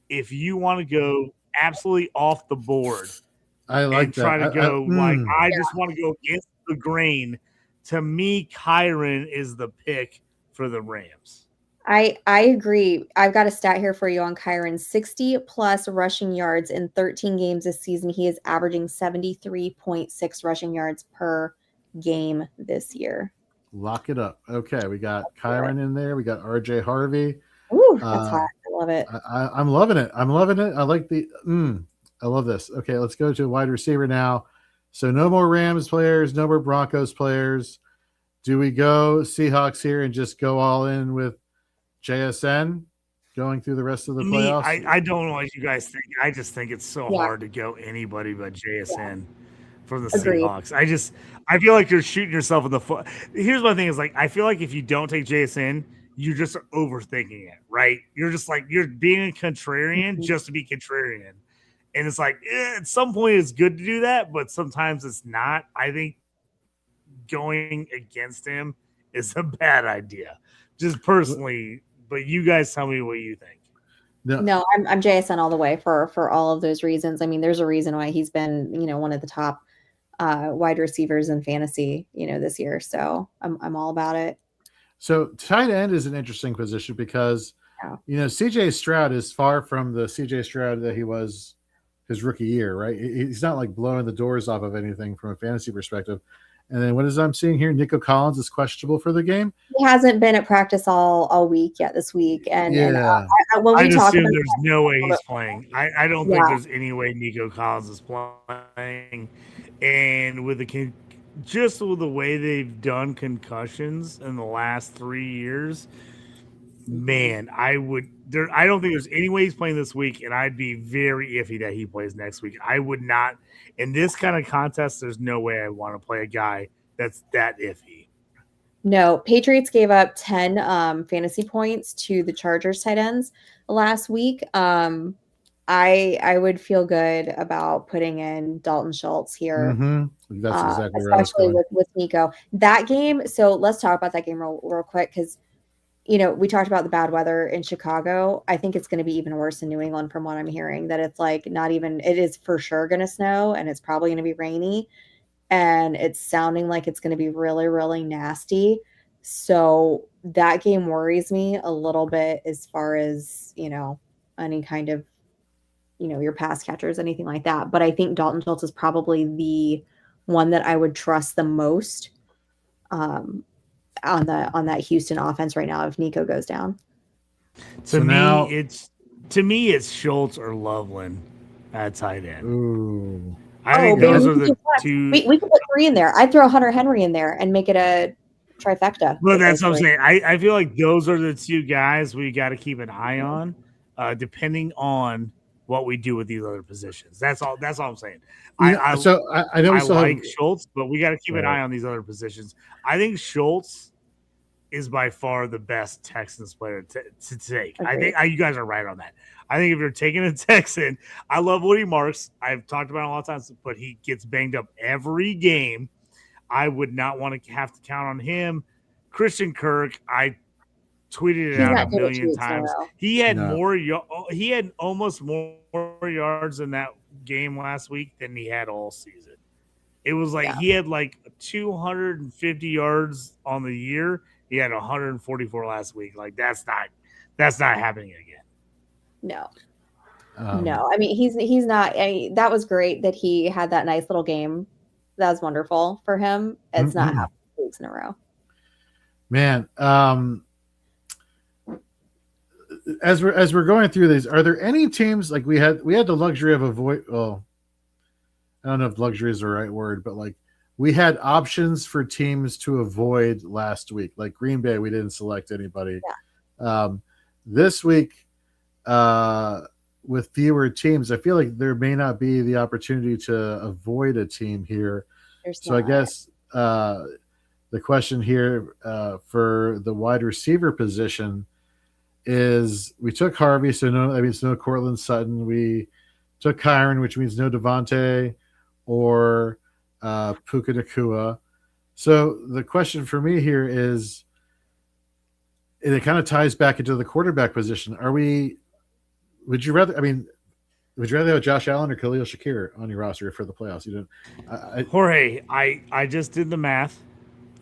If you want to go absolutely off the board, I like that. Try to go I just want to go against the grain. To me, Kyren is the pick for the Rams. I agree. I've got a stat here for you on Kyren. 60 plus rushing yards in 13 games this season. He is averaging 73.6 rushing yards per game this year. Lock it up. Okay, we got Kyren in there. We got RJ Harvey. Ooh, that's hot. I love it. I'm loving it. I'm loving it. I like I love this. Okay, let's go to a wide receiver now. So no more Rams players, no more Broncos players. Do we go Seahawks here and just go all in with JSN going through the rest of the playoffs? I don't know what you guys think. I just think it's so hard to go anybody but JSN for the Seahawks. I feel like you're shooting yourself in the foot. Here's my thing is I feel like if you don't take JSN, you're just overthinking it, right? You're just you're being a contrarian just to be contrarian. And it's at some point it's good to do that, but sometimes it's not. I think going against him is a bad idea, just personally. But you guys tell me what you think. No, I'm JSN all the way for all of those reasons. I mean, there's a reason why he's been, one of the top wide receivers in fantasy, this year. So I'm all about it. So tight end is an interesting position because, CJ Stroud is far from the CJ Stroud that he was his rookie year, right? He's not blowing the doors off of anything from a fantasy perspective. And then what is I'm seeing here? Nico Collins is questionable for the game. He hasn't been at practice all week yet this week. And when we I'd talk assume about there's no way he's playing. I don't think there's any way Nico Collins is playing. And with just with the way they've done concussions in the last 3 years, man, I don't think there's any way he's playing this week, and I'd be very iffy that he plays next week. I would not. In this kind of contest, there's no way I want to play a guy that's that iffy. No, Patriots gave up 10 fantasy points to the Chargers tight ends last week. I would feel good about putting in Dalton Schultz here. Mm-hmm. That's exactly right. Especially with Nico. That game, so let's talk about that game real quick, because we talked about the bad weather in Chicago. I think it's going to be even worse in New England from what I'm hearing, that it's like it is for sure going to snow, and it's probably going to be rainy, and it's sounding like it's going to be really, really nasty. So that game worries me a little bit as far as, any kind of, your pass catchers, anything like that. But I think Dalton Schultz is probably the one that I would trust the most on that Houston offense right now if Nico goes down. To me it's Schultz or Loveland at tight end. Ooh. I think those are the two. We could put 3 in there. I'd throw Hunter Henry in there and make it a trifecta. Well, that's what I'm saying. I feel like those are the 2 guys we got to keep an eye on, depending on what we do with these other positions. That's all I'm saying. I know I like Schultz, but we got to keep an eye on these other positions. I think Schultz is by far the best Texans player to take. Okay. I think you guys are right on that. I think if you're taking a Texan, I love Woody Marks. I've talked about it a lot of times, but he gets banged up every game. I would not want to have to count on him. Christian Kirk, I tweeted it out a million times. He had he had almost more yards in that game last week than he had all season. It was like he had like 250 yards on the year. He had 144 last week. Like that's not happening again. No. No. I mean, he's not. That was great that he had that nice little game. That was wonderful for him. It's not happening 2 weeks in a row. Man, as we're going through these, are there any teams like we had the luxury of avoid? Oh, I don't know if luxury is the right word, but like we had options for teams to avoid last week. Like Green Bay, we didn't select anybody. Yeah. This week, with fewer teams, I feel like there may not be the opportunity to avoid a team here. I guess the question here for the wide receiver position is we took Harvey, so no Cortland Sutton. We took Kyron, which means no Devontae or Puka Nacua. So the question for me here is, and it kind of ties back into the quarterback position. Would you rather have Josh Allen or Khalil Shakir on your roster for the playoffs? Jorge, I just did the math.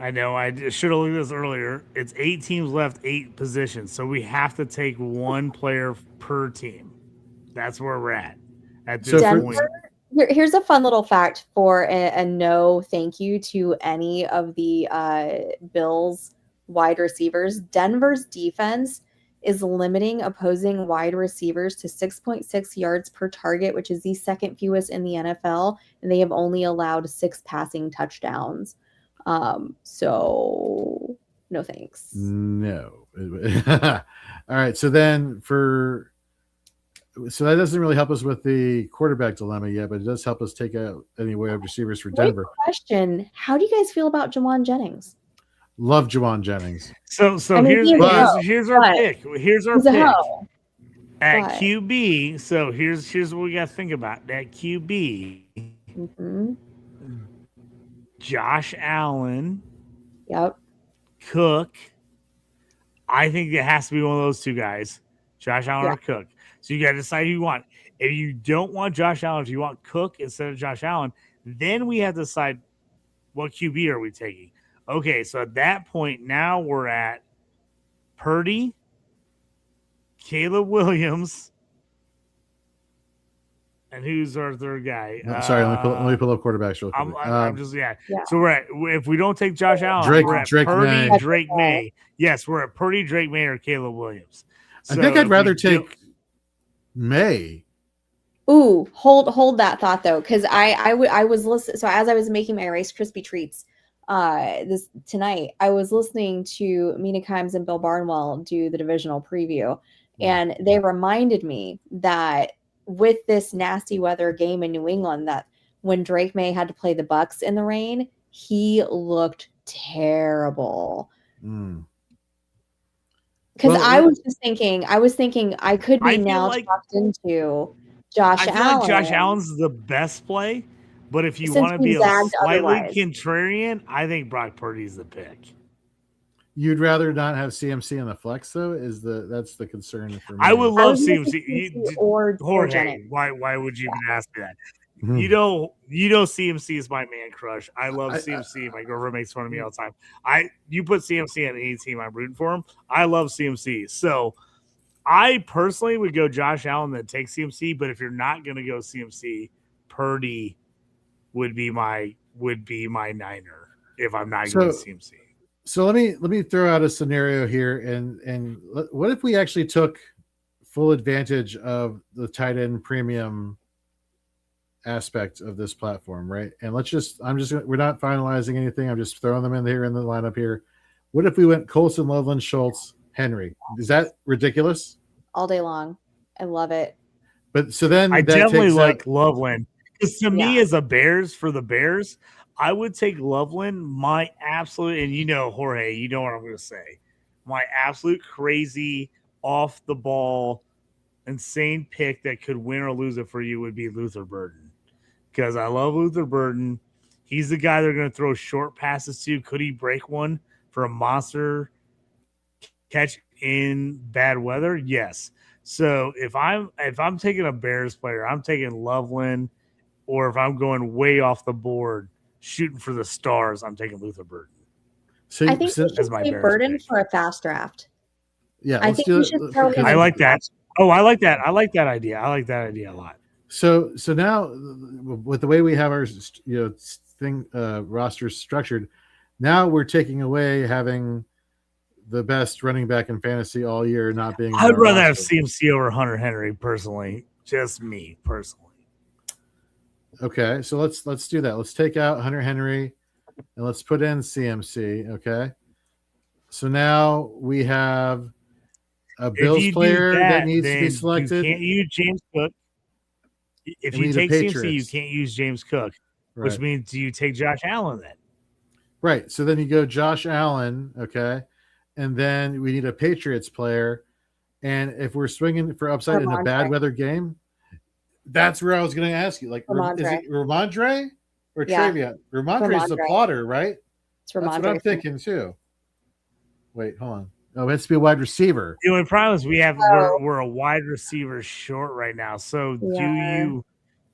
I know I should have looked at this earlier. It's 8 teams left, 8 positions. So we have to take 1 player per team. That's where we're at this point. Here's a fun little fact for a no thank you to any of the Bills wide receivers. Denver's defense is limiting opposing wide receivers to 6.6 yards per target, which is the second fewest in the NFL, and they have only allowed 6 passing touchdowns. So no thanks. No. All right. So then so that doesn't really help us with the quarterback dilemma yet, but it does help us take out any wide receivers for Denver. Great question. How do you guys feel about Juwan Jennings? Love Juwan Jennings. So here's our pick. Here's our pick at QB. So here's what we got to think about that QB. Mm-hmm. Josh Allen. Yep. Cook. I think it has to be one of those 2 guys, Josh Allen or Cook. So you got to decide who you want. If you don't want Josh Allen, if you want Cook instead of Josh Allen, then we have to decide what QB are we taking. Okay, so at that point, now we're at Purdy, Caleb Williams, And who's our third guy? Sorry, let me pull up quarterbacks real quick. I'm just So we're at, if we don't take Josh Allen, we're at Drake Purdy, May. Drake May. Yes, we're at Purdy, Drake May, or Caleb Williams. So I think I'd rather take May. Ooh, hold that thought though, because I was listening. So as I was making my Rice Krispie treats this tonight, I was listening to Mina Kimes and Bill Barnwell do the divisional preview, and they reminded me that with this nasty weather game in New England, that when Drake May had to play the Bucks in the rain, he looked terrible. Because I was thinking I could be now talked into Josh Allen. Like Josh Allen's the best play, but if you want to be slightly contrarian, I think Brock Purdy's the pick. You'd rather not have CMC in the flex, though? That's the concern for me? I would love CMC. Jorge, why would you even ask me that? You know, CMC is my man crush. I love CMC. My girlfriend makes fun of me all the time. You put CMC on any team, I'm rooting for him. I love CMC. So I personally would go Josh Allen that takes CMC, but if you're not going to go CMC, Purdy would be my Niner if I'm not going CMC. So let me throw out a scenario here, and what if we actually took full advantage of the tight end premium aspect of this platform, right? And we're not finalizing anything. I'm just throwing them in there in the lineup here. What if we went Colson, Loveland, Schultz, Henry? Is that ridiculous? All day long. I love it. But so then I definitely like Loveland, because to me, as a Bears, I would take Loveland, my absolute, and Jorge, you know what I'm going to say, my absolute crazy off the ball insane pick that could win or lose it for you would be Luther Burden, because I love Luther Burden. He's the guy they're going to throw short passes to. Could he break one for a monster catch in bad weather? Yes. So if I'm taking a Bears player, I'm taking Loveland, or if I'm going way off the board, shooting for the stars, I'm taking Luther Burden. So, I think we should say Burden for a fast draft. Yeah, I think we should throw him. I like that. Oh, I like that. I like that idea. I like that idea a lot. So now, with the way we have our roster structured, now we're taking away having the best running back in fantasy all year not being. I'd rather have CMC over Hunter Henry personally. Just me personally. Okay, so let's do that. Let's take out Hunter Henry and let's put in CMC. Okay, so now we have a Bills player that needs to be selected. You can't use James Cook. If you take CMC, you can't use James Cook, which means do you take Josh Allen then? Right. So then you go Josh Allen, okay, and then we need a Patriots player. And if we're swinging for upside in a bad weather game, that's where I was going to ask you. Like, is it Ramondre or Travion? Ramondre is the plotter, right? It's Ramondre. That's what I'm thinking too. Wait, hold on. Oh, it has to be a wide receiver. The only problem is we're a wide receiver short right now. So do you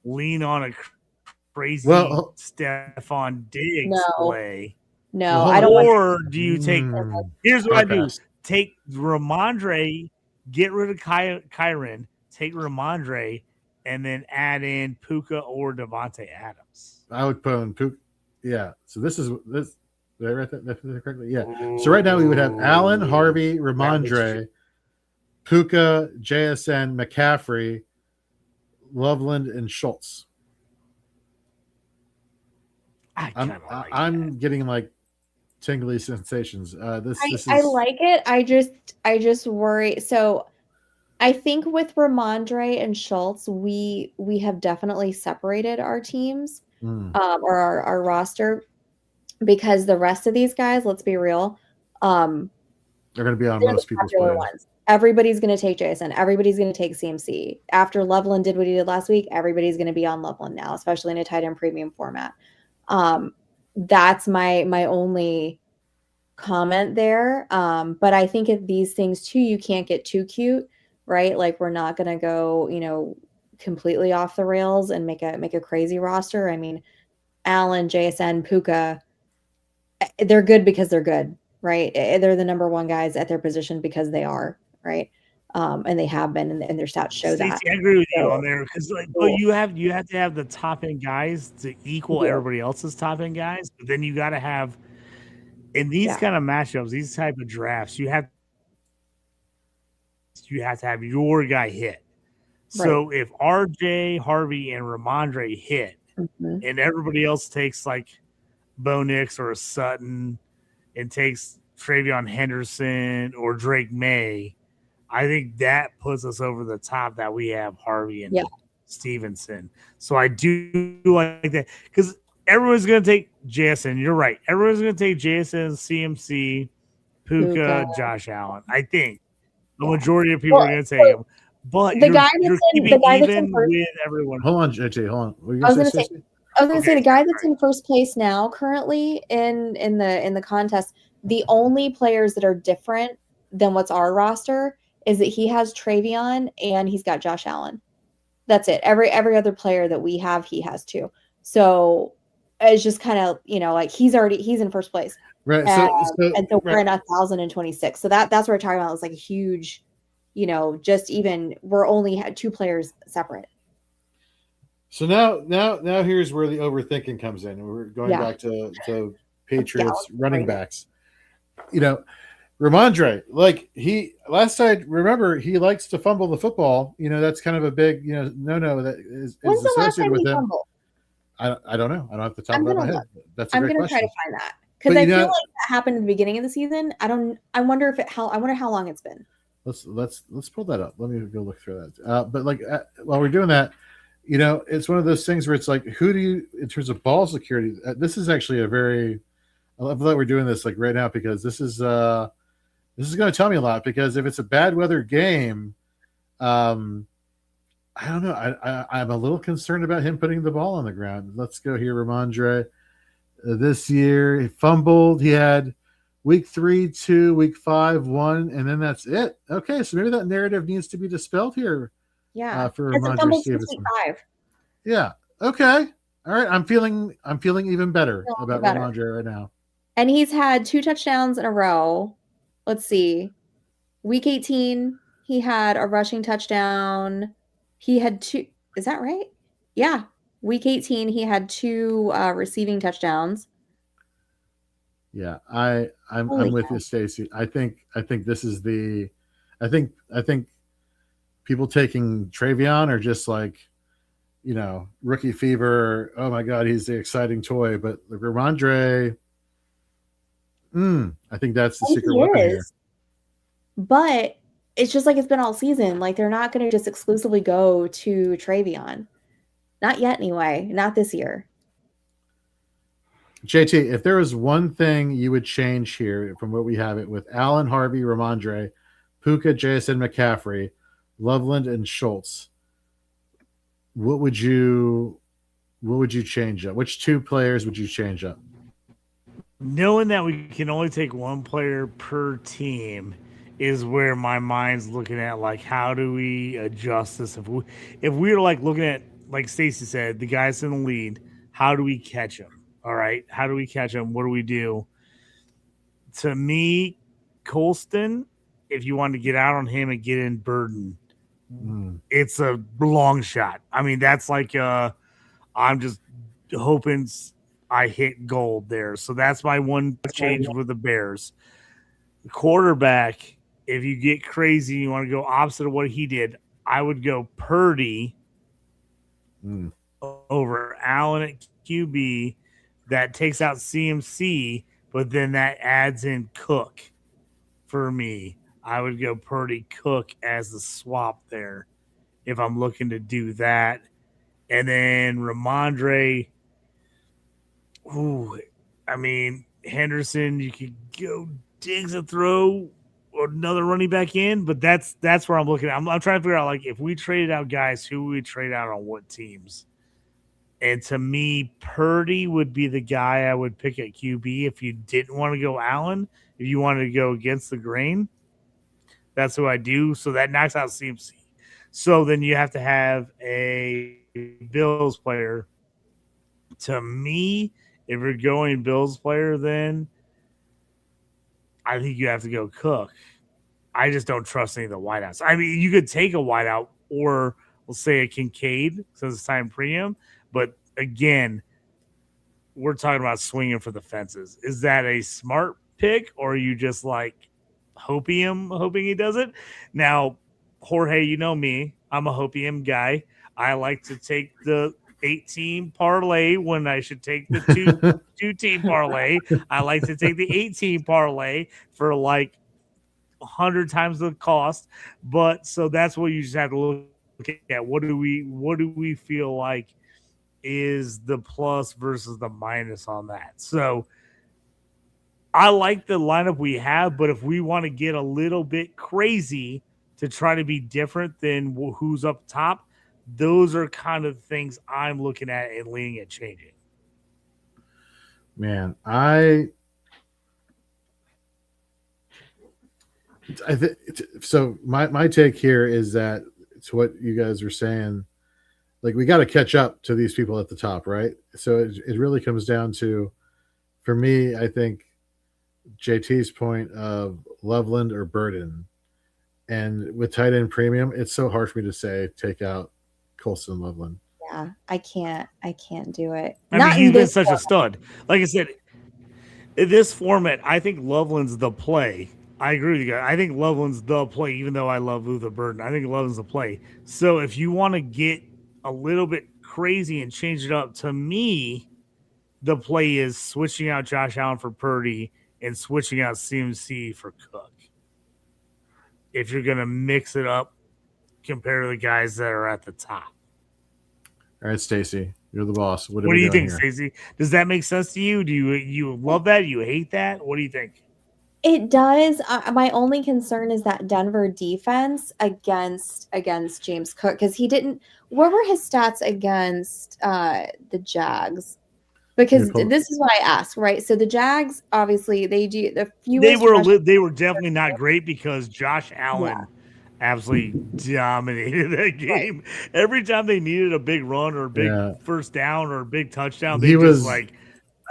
lean on a crazy Stephon Diggs play? No, I don't. Or do you take? Here's what I do: take Ramondre, get rid of Kyron, take Ramondre, and then add in Puka or Devontae Adams. I would put in Puka. Yeah. So this. Did I write that correctly? Yeah. So right now we would have Allen, Harvey, Ramondre, Puka, JSN, McCaffrey, Loveland, and Schultz. I'm getting like tingly sensations. I like it. I just worry. So I think with Ramondre and Schultz, we have definitely separated our teams or our roster. Because the rest of these guys, let's be real, they're going to be on most people's plans. Everybody's going to take JSN. Everybody's going to take CMC. After Loveland did what he did last week, everybody's going to be on Loveland now, especially in a tight end premium format. That's my only comment there. But I think if these things too, you can't get too cute, right? Like we're not going to go, completely off the rails and make a crazy roster. I mean, Allen, JSN, Puka, they're good because they're good, right? They're the number one guys at their position because they are, right? and they have been, and their stats show that. I agree with you on there because you have to have the top end guys to equal everybody else's top end guys, but then you got to have in these kind of matchups, these type of drafts, you have to have your guy hit. So if RJ, Harvey, and Ramondre hit, and everybody else takes like Bo Nix or a Sutton and takes Travion Henderson or Drake May, I think that puts us over the top that we have Harvey and Stevenson. So I do like that because everyone's going to take JSN. You're right. Everyone's going to take JSN, CMC, Puka, Josh Allen. I think the majority of people are going to take him. But you're keeping even with everyone. Hold on, JT. Hold on. I was going to say the guy that's in first place now, currently in the contest, the only players that are different than what's our roster is that he has Travion and he's got Josh Allen. That's it. Every other player that we have, he has too. So it's just kind of, like he's in first place. Right. And so we're in 1,026. So that's what we're talking about. It's like a huge, just even we're only had 2 players separate. So now here's where the overthinking comes in. We're going back to Patriots running backs. Ramondre, like last I remember, he likes to fumble the football. That's kind of a big, no that is associated with him. Fumbled? I don't know. I don't have the top of my head. That's a great question. I'm going to try to find that because I feel like that happened at the beginning of the season. I wonder how long it's been. Let's pull that up. Let me go look through that. But while we're doing that, it's one of those things where it's like, who do you, in terms of ball security? This is actually I love that we're doing this like right now because this is going to tell me a lot. Because if it's a bad weather game, I don't know. I'm a little concerned about him putting the ball on the ground. Let's go here, Ramondre. This year, he fumbled. He had week 3, 2, week 5, 1, and then that's it. Okay, so maybe that narrative needs to be dispelled here. Yeah, for Ramondre Stevenson. 5. Yeah. Okay. All right. I'm feeling even better about Ramondre right now. And he's had 2 touchdowns in a row. Let's see. Week 18, he had a rushing touchdown. He had 2. Is that right? Yeah. Week 18, he had 2 receiving touchdowns. Yeah, I'm with you, Stacy. I think this is I think people taking Travion are just like, rookie fever. Oh my God, he's the exciting toy. But Ramondre, I think that's the secret weapon here. But it's just like it's been all season. Like they're not going to just exclusively go to Travion. Not yet, anyway. Not this year. JT, if there was one thing you would change here from what we have it with Allen, Harvey, Ramondre, Puka, Jason, McCaffrey, Loveland, and Schultz, what would you change up? Which 2 players would you change up? Knowing that we can only take 1 player per team is where my mind's looking at, like, how do we adjust this? If we're like looking at, like Stacy said, the guys in the lead, how do we catch them? All right, how do we catch them? What do we do? To me, Colston, if you want to get out on him and get in Burden, it's a long shot. I mean, that's like I'm just hoping I hit gold there. So that's my one change with the Bears. The quarterback, if you get crazy, you want to go opposite of what he did, I would go Purdy over Allen at QB. That takes out CMC, but then that adds in Cook for me. I would go Purdy Cook as the swap there if I'm looking to do that. And then Ramondre, Henderson, you could go Diggs a throw or another running back in, but that's where I'm looking at. I'm trying to figure out, like, if we traded out guys, who would we trade out on what teams? And to me, Purdy would be the guy I would pick at QB if you didn't want to go Allen. If you wanted to go against the grain, that's who I do. So that knocks out CMC. So then you have to have a Bills player. To me, if you're going Bills player, then I think you have to go Cook. I just don't trust any of the wideouts. I mean, you could take a wideout or we'll say a Kincaid since it's time premium, but again, we're talking about swinging for the fences. Is that a smart pick, or are you just like hoping he does it? Now, Jorge, you know me. I'm a hopium guy. I like to take the 8-team parlay when I should take the two-team parlay. I like to take the 8-team parlay for like 100 times the cost. But so that's what you just have to look at. What do we feel like is the plus versus the minus on that? So I like the lineup we have, but if we want to get a little bit crazy to try to be different than who's up top, those are kind of things I'm looking at and leaning at changing. Man, I think so. My take here is that it's what you guys are saying. Like, we got to catch up to these people at the top, right? So it really comes down to, for me, I think JT's point of Loveland or Burden. And with tight end premium, it's so hard for me to say take out Colston Loveland. Yeah, I can't do it. I mean, he's been such a stud. Like I said, in this format, I think Loveland's the play. I agree with you guys. I think Loveland's the play, even though I love Luther Burden. I think Loveland's the play. So if you want to get a little bit crazy and change it up, to me, the play is switching out Josh Allen for Purdy and switching out CMC for Cook. If you're going to mix it up compared to the guys that are at the top. All right, Stacy, you're the boss. What do you think, Stacy? Does that make sense to you? Do you love that? Do you hate that? What do you think? It does. My only concern is that Denver defense against James Cook, because he didn't. What were his stats against the Jags? Because this is what I asked, right? So the Jags, obviously, they do the fewest. They were definitely not great because Josh Allen absolutely dominated that game. Right. Every time they needed a big run or a big first down or a big touchdown, they was like,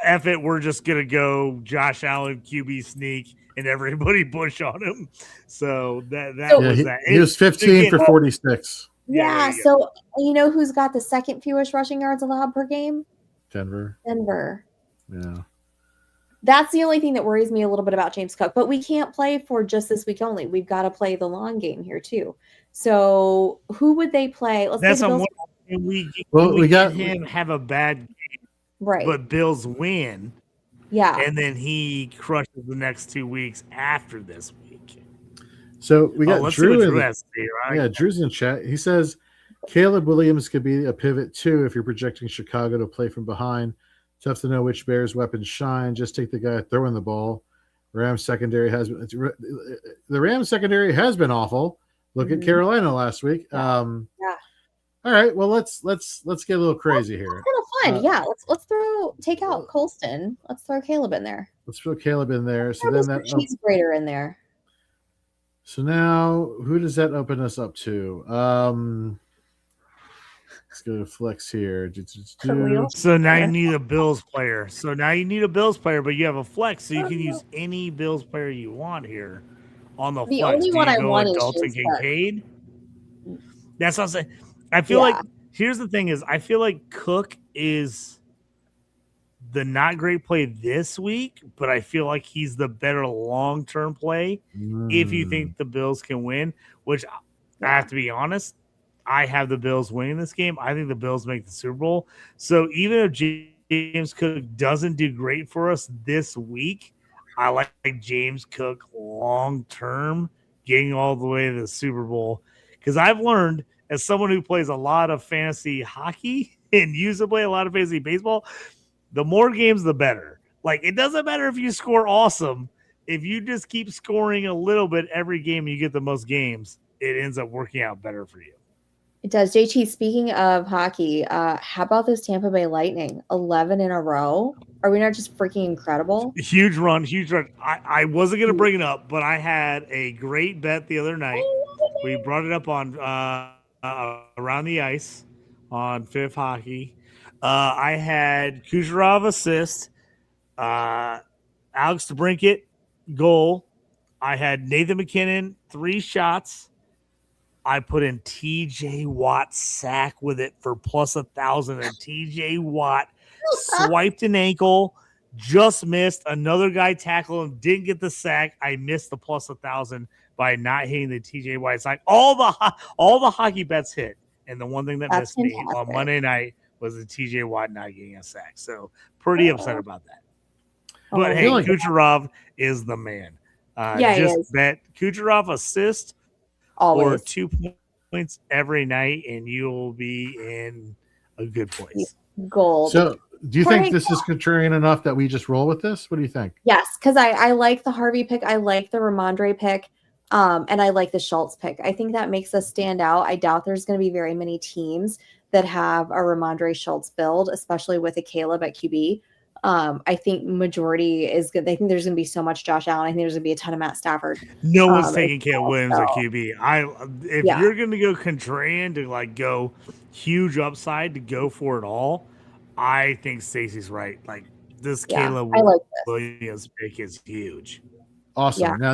F it, we're just going to go Josh Allen QB sneak and everybody push on him. So that was that. He was 15 for 46. Yeah, so you know who's got the second fewest rushing yards allowed per game? Denver. Yeah. That's the only thing that worries me a little bit about James Cook. But we can't play for just this week only. We've got to play the long game here too. So who would they play? Let's we got him have a bad game, right? But Bills win. Yeah. And then he crushes the next 2 weeks after this week. So we got Drew. Right? Drew's in chat. He says Caleb Williams could be a pivot too if you're projecting Chicago to play from behind. Tough to know which Bears weapons shine. Just take the guy throwing the ball. Rams secondary has been awful. Look at Carolina last week. All right, well let's get a little crazy here. That's kind of fun. Let's take out Colston. Let's throw Caleb in there. Let's throw Caleb in there. So then that cheese grater in there. So now who does that open us up to? Let's go to flex here. So now you need a Bills player. But you have a flex, so you can use any Bills player you want here on the flex. Only one I want is Dalton Kincaid. That's what I'm saying. I feel like here's the thing is I feel like Cook is the not great play this week, but I feel like he's the better long-term play if you think the Bills can win, which I have to be honest, I have the Bills winning this game. I think the Bills make the Super Bowl. So even if James Cook doesn't do great for us this week, I like James Cook long-term getting all the way to the Super Bowl. Because I've learned, as someone who plays a lot of fantasy hockey and used to play a lot of fantasy baseball, the more games, the better. Like, it doesn't matter if you score awesome. If you just keep scoring a little bit every game, you get the most games, it ends up working out better for you. It does. JT, speaking of hockey, how about those Tampa Bay Lightning? 11 in a row? Are we not just freaking incredible? Huge run. I wasn't going to bring it up, but I had a great bet the other night. We brought it up on Around the Ice on Fifth Hockey. I had Kucherov assist, Alex DeBrincat goal, I had Nathan McKinnon, 3 shots. I put in TJ Watt sack with it for plus 1,000. And TJ Watt swiped an ankle, just missed. Another guy tackled him, didn't get the sack. I missed the plus 1,000 by not hitting the TJ Watt. It's like all the hockey bets hit. And the one thing that missed me on Monday night was the TJ Watt not getting a sack. So pretty upset about that. But hey, Kucherov is the man. Just bet Kucherov assist or 2 points every night, and you'll be in a good place. Gold. So, do you think this is contrarian enough that we just roll with this? What do you think? Yes, because I like the Harvey pick. I like the Ramondre pick. And I like the Schultz pick. I think that makes us stand out. I doubt there's going to be very many teams that have a Ramondre Schultz build, especially with a Caleb at QB. I think majority is good. I think there's going to be so much Josh Allen. I think there's going to be a ton of Matt Stafford. No one's taking Caleb Williams at QB. If you're going to go contrarian to like go huge upside to go for it all, I think Stacy's right. Like this Caleb Williams pick is huge. Awesome. Yeah, now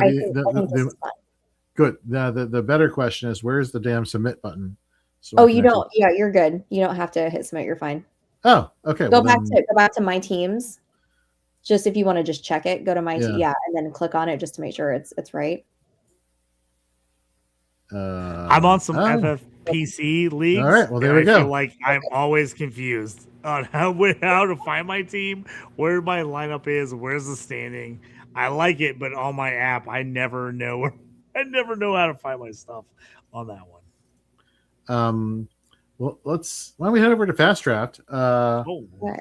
good. Now the better question is, where's the damn submit button? So you don't. Yeah, you're good. You don't have to hit submit. You're fine. Oh, okay. Go back to my teams. Just if you want to just check it, go to my team, and then click on it just to make sure it's right. I'm on some FFPC leagues. All right, well there we go. I feel like I'm always confused on how to find my team, where my lineup is, where's the standing. I like it, but on my app, I never know how to find my stuff on that one. Well, why don't we head over to FastDraft?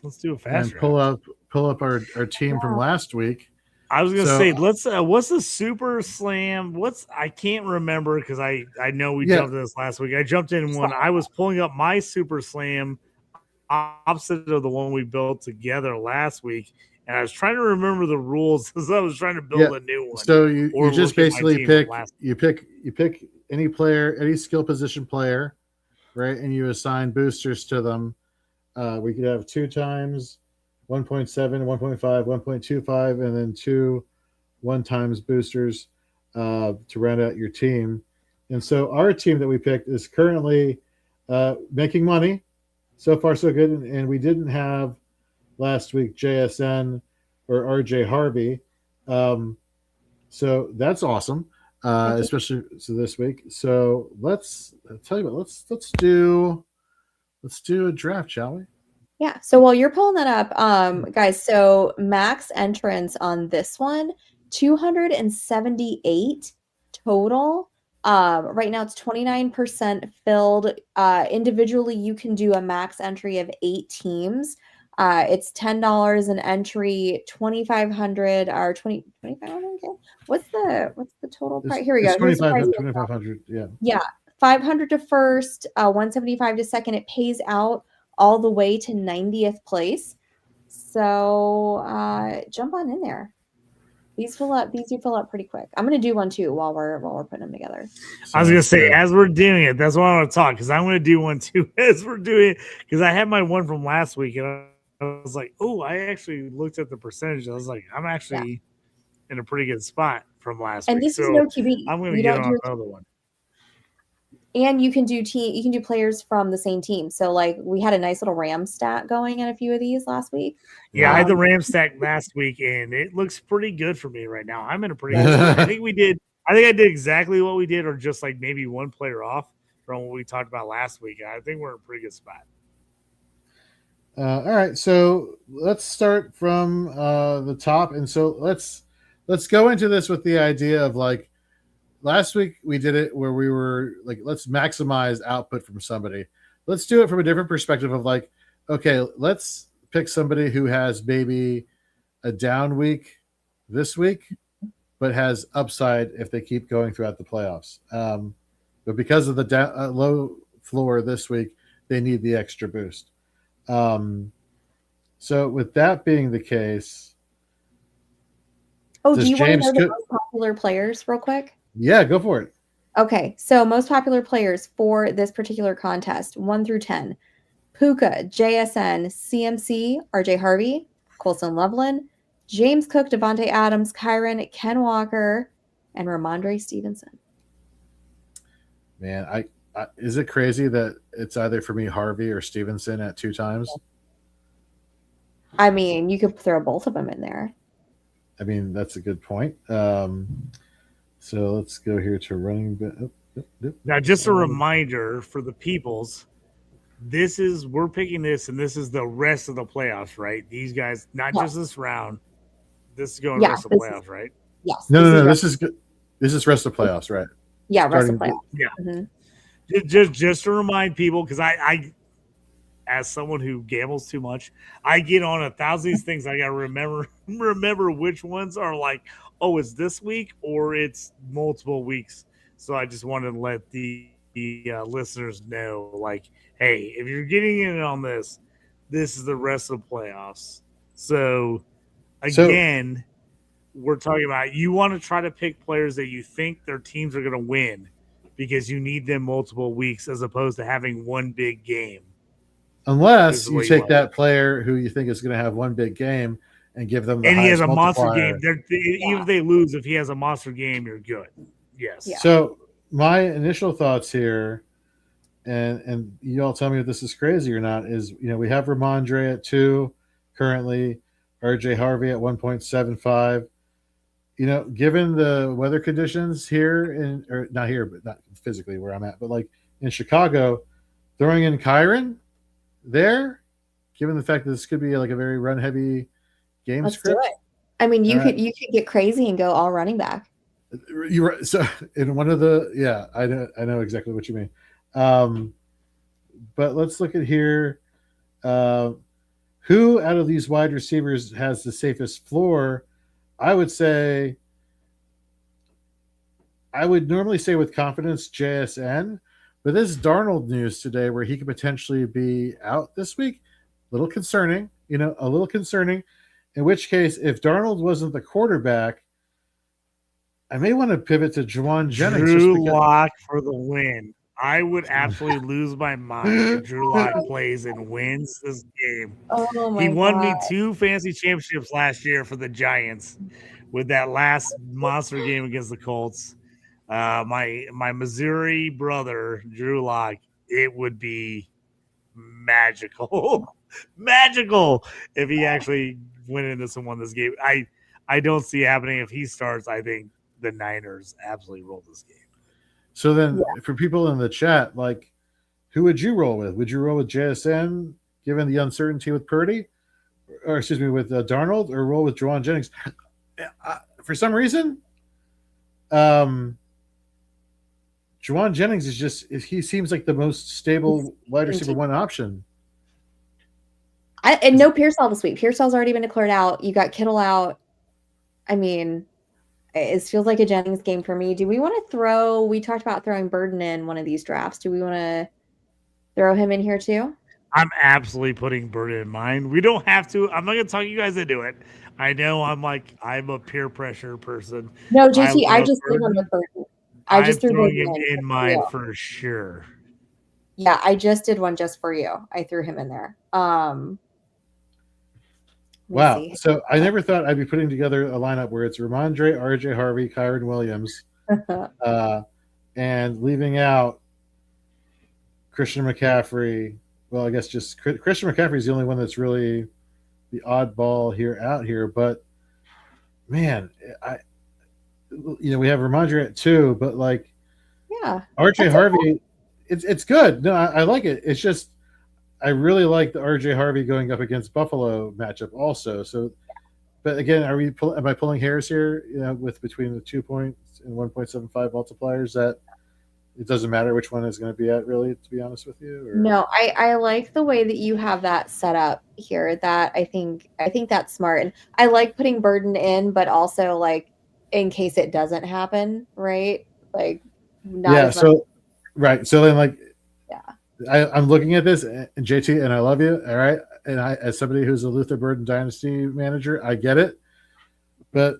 Let's do a FastDraft. And pull up our team from last week. I was gonna say, let's. What's the Super Slam? I can't remember because I know we jumped in this last week. I jumped in when I was pulling up my Super Slam, opposite of the one we built together last week, and I was trying to remember the rules as I was trying to build a new one. So you just basically pick any player, any skill position player. Right, and you assign boosters to them. We could have 2 times 1.7, 1.5, 1.25, and then 2 1 times boosters to round out your team. And so our team that we picked is currently making money. So far, so good. And we didn't have last week JSN or RJ Harvey. So that's awesome. Especially this week. So let's do a draft, shall we? Yeah. So while you're pulling that up, guys, so max entrance on this one, 278 total. Right now it's 29% filled. Individually, you can do a max entry of 8 teams. It's $10 an entry, 2,500 or 2,500. What's the total price? Here we go. 2,500. Yeah. 500 to first, 175 to second. It pays out all the way to 90th place. So jump on in there. These do fill up pretty quick. I'm gonna do one too while we're putting them together. I was gonna say as we're doing it, that's why I want to talk because I'm gonna do one too as we're doing it because I had my one from last week and I was like, oh, I actually looked at the percentage. I was like, I'm actually in a pretty good spot from last week. And this is no QB. I'm gonna get on another one. And you can do players from the same team. So like we had a nice little Ram stat going in a few of these last week. Yeah, I had the Ram stat last week and it looks pretty good for me right now. I'm in a pretty good spot. I think I did exactly what we did or just like maybe one player off from what we talked about last week. I think we're in a pretty good spot. All right, so let's start from the top. And so let's go into this with the idea of like, last week we did it where we were like, let's maximize output from somebody. Let's do it from a different perspective of like, okay, let's pick somebody who has maybe a down week this week, but has upside if they keep going throughout the playoffs. But because of the low floor this week, they need the extra boost. So with that being the case, do you want to know the most popular players real quick? Yeah, go for it. Okay, so most popular players for this particular contest, 1 through 10. Puka, JSN, CMC, RJ Harvey, Colson Loveland, James Cook, Devontae Adams, Kyron, Ken Walker, and Ramondre Stevenson. Man, I is it crazy that it's either for me Harvey or Stevenson at 2 times? I mean, you could throw both of them in there. I mean, that's a good point. So let's go here to running back. Now, just a reminder for the peoples, we're picking this, and this is the rest of the playoffs, right? These guys, not just this round. This is going the rest of the playoffs, right? Yes. No. This is rest of the playoffs, right? Yeah, rest of the playoffs. Yeah. Mm-hmm. Just to remind people, because I, as someone who gambles too much, I get on 1,000 of these things. I got to remember which ones are like, oh, it's this week or it's multiple weeks. So I just wanted to let the listeners know, like, hey, if you're getting in on this is the rest of the playoffs. So again, we're talking about you want to try to pick players that you think their teams are going to win because you need them multiple weeks as opposed to having one big game. Unless you take that player who you think is going to have one big game and give them the and he has a multiplier. monster game. Even if they lose, if he has a monster game, you're good. Yes. Yeah. So my initial thoughts here, and you all tell me if this is crazy or not, is we have Ramondre at 2 currently, RJ Harvey at 1.75. Given the weather conditions here or not here, but not physically where I'm at, but like in Chicago, throwing in Kyron there, given the fact that this could be like a very run heavy game Let's script. do it. I mean, you could get crazy and go all running back. You're right. So in one of the I know exactly what you mean. But let's look at here. Who out of these wide receivers has the safest floor? I would normally say with confidence JSN, but this is Darnold news today where he could potentially be out this week. A little concerning, in which case, if Darnold wasn't the quarterback, I may want to pivot to Juwan Jennings. Drew Lock for the win. I would absolutely lose my mind if Drew Lock plays and wins this game. Oh my He won me God. 2 fantasy championships last year for the Giants with that last monster game against the Colts. My Missouri brother, Drew Lock, it would be magical. Magical if he actually went into this and won this game. I don't see it happening. If he starts, I think the Niners absolutely roll this game. So then for people in the chat, like, who would you roll with? Would you roll with JSN given the uncertainty with Purdy? Or excuse me, with Darnold, or roll with Juwan Jennings? For some reason, Juwan Jennings he seems like the most stable wide receiver 1 option. And no Pearsall this week. Pearsall's already been declared out. You got Kittle out. I mean, it feels like a Jennings game for me. Do we want to throw? We talked about throwing Burden in one of these drafts. Do we want to throw him in here too? I'm absolutely putting Burden in mine. We don't have to. I'm not going to talk you guys into it. I know I'm a peer pressure person. No, JT, I just threw him with Burden. I just threw him in mine for sure. Yeah, I just did one just for you. I threw him in there. Wow. So I never thought I'd be putting together a lineup where it's Ramondre, RJ Harvey, Kyron Williams, and leaving out Christian McCaffrey. Well, I guess just Christian McCaffrey is the only one that's really the oddball out here. But man, we have Ramondre at 2, but like, RJ Harvey, it's good. No, I like it. It's just I really like the RJ Harvey going up against Buffalo matchup also. So, but again, am I pulling hairs here? With between the 2 points and 1.75 multipliers, that it doesn't matter which one is going to be at, really, to be honest with you. Or? No, I like the way that you have that set up here. That I think that's smart, and I like putting Burden in, but also like in case it doesn't happen, right? Like, right. So then, like, I'm looking at this, and JT, and I love you. All right. And I, as somebody who's a Luther Burden Dynasty manager, I get it. But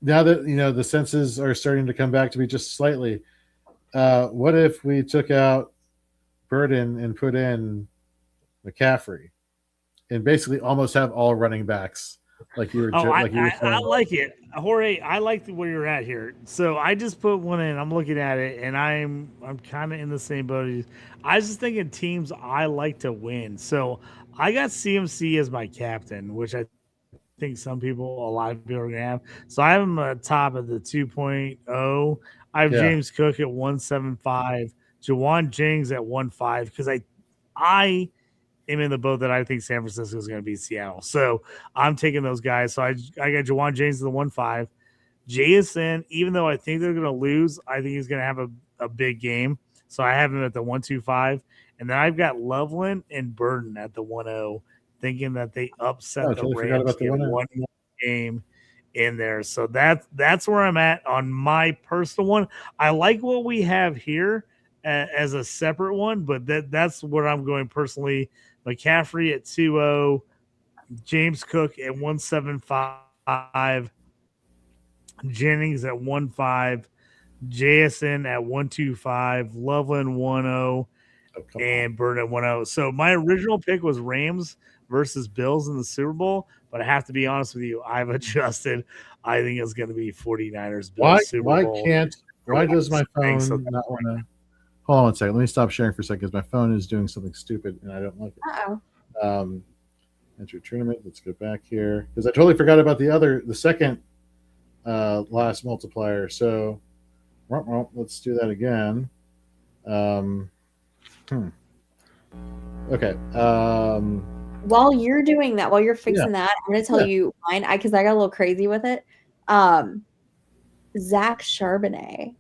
now that, the senses are starting to come back to me just slightly, what if we took out Burden and put in McCaffrey and basically almost have all running backs like you were. Oh, like you were I like it, Jorge. I like where you're at here. So I just put one in. I'm looking at it, and I'm kind of in the same boat as you. I was just thinking teams I like to win. So I got CMC as my captain, which I think a lot of people are gonna have. So I have him at top of the 2.0. I have James Cook at 175, Jawan Jennings at 1.5 because I am in the boat that I think San Francisco is going to beat Seattle. So I'm taking those guys. So I got Jawan James at the 1.5. JSN, even though I think they're going to lose, I think he's going to have a big game. So I have him at the 1.25. And then I've got Loveland and Burden at the 1.0, thinking that they upset the Rams in one more game in there. So that's where I'm at on my personal one. I like what we have here as a separate one, but that's what I'm going personally. McCaffrey at 2.0, James Cook at 1.75, Jennings at 1.5, JSN at 1.25, Loveland 1.0, and Burn at 1.0. So my original pick was Rams versus Bills in the Super Bowl, but I have to be honest with you, I've adjusted. I think it's going to be 49ers Bills Super Bowl. Why does my phone not want to? Hold on one second. Let me stop sharing for a second because my phone is doing something stupid and I don't like it. Enter tournament. Let's go back here because I totally forgot about the second last multiplier. So let's do that again. Okay. While you're doing that, while you're fixing that, I'm going to tell you mine because I got a little crazy with it. Zach Charbonnet.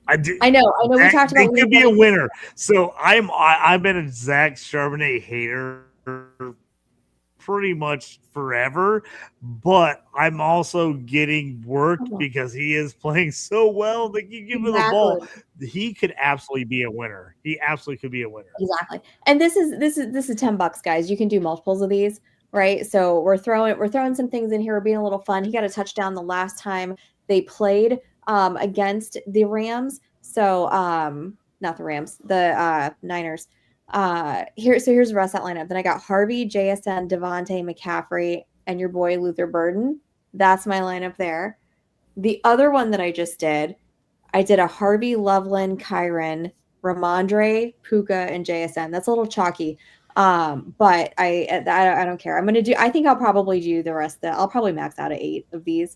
I know. We talked about. He could be a winner. So I've been a Zach Charbonnet hater pretty much forever, but I'm also getting worked because he is playing so well that you give him the ball. He could absolutely be a winner. He absolutely could be a winner. Exactly. And this is $10, guys. You can do multiples of these, right? So we're throwing some things in here. We're being a little fun. He got a touchdown the last time they played against the Rams. So not the Rams, the Niners. Here's the rest of that lineup. Then I got Harvey, JSN, Devontae, McCaffrey, and your boy Luther Burden. That's my lineup there. The other one that I just did, I did a Harvey, Loveland, Kyron, Ramondre, Puka, and JSN. That's a little chalky. But I don't care. I think I'll probably do the rest I'll probably max out at 8 of these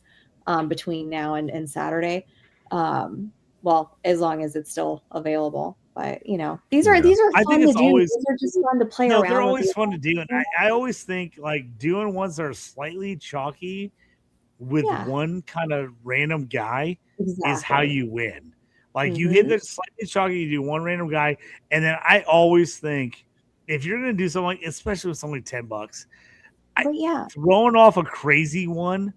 between now and Saturday. Well, as long as it's still available. But these are fun to do. These are just fun to play around. They're always fun to do, and I always think like doing ones that are slightly chalky with one kind of random guy is how you win. Like you hit the slightly chalky, you do one random guy, and then I always think if you're gonna do something, especially if it's only $10, throwing off a crazy one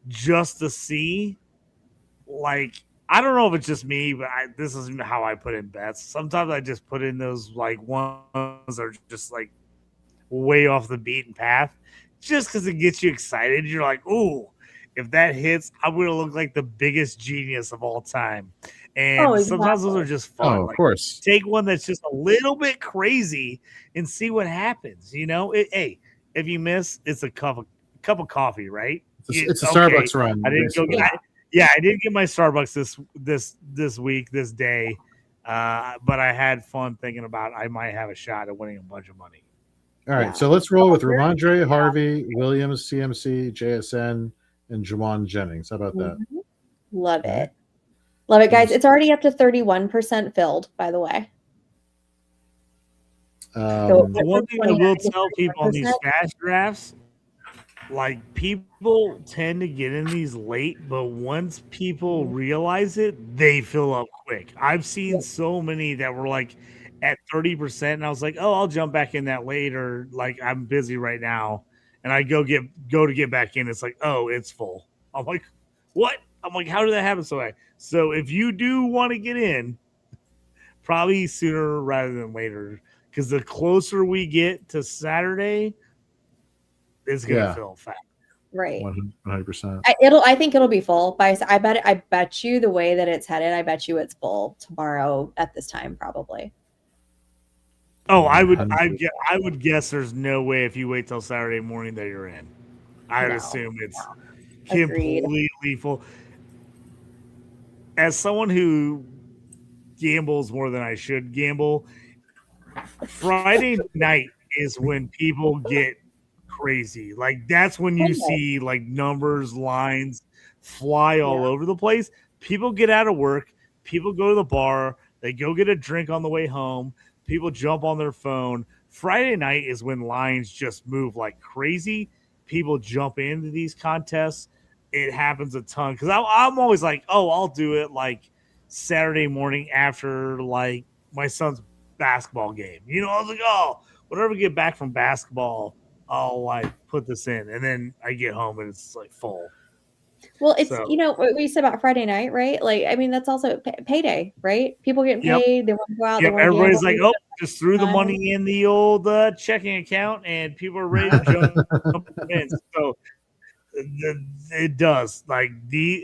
just to see, like. I don't know if it's just me, but this isn't how I put in bets. Sometimes I just put in those like ones that are just like way off the beaten path just because it gets you excited. You're like, ooh, if that hits, I'm going to look like the biggest genius of all time. And sometimes those are just fun. Of course. Take one that's just a little bit crazy and see what happens. Hey, if you miss, it's a cup of coffee, right? It's a Starbucks run. I didn't go get I did get my Starbucks this week, this day, but I had fun thinking about I might have a shot at winning a bunch of money. All right, so let's roll with Ramondre, Harvey, Williams, CMC, JSN, and Jawan Jennings. How about that? Love it. Love it, guys. It's already up to 31% filled, by the way. The one thing I will tell people on these fast drafts, like people tend to get in these late, but once people realize it, they fill up quick. I've seen so many that were like at 30%, and I was like, "Oh, I'll jump back in that later." Like I'm busy right now, and I go to get back in. It's like, "Oh, it's full." I'm like, "What?" I'm like, "How did that happen so fast?" So if you do want to get in, probably sooner rather than later, because the closer we get to Saturday. It's gonna fill fast, right? 100%. I think it'll be full. I bet you the way that it's headed, I bet you it's full tomorrow at this time, probably. Oh, I would guess there's no way if you wait till Saturday morning that you're in. I'd assume it's completely full. As someone who gambles more than I should gamble, Friday night is when people get crazy. Like that's when you see like numbers, lines fly all over the place. People get out of work, people go to the bar, they go get a drink on the way home, people jump on their phone. Friday night is when lines just move like crazy. People jump into these contests. It happens a ton because I'm always like, oh, I'll do it like Saturday morning after like my son's basketball game. You know, I was like, oh, whenever we get back from basketball, I'll like put this in, and then I get home and it's like full. Well, it's you know what you said about Friday night, right? Like, I mean, that's also payday, right? People getting paid, they want to go out. Yep, everybody's like, oh, just threw the money in the old checking account, and people are ready to jump in. So it does like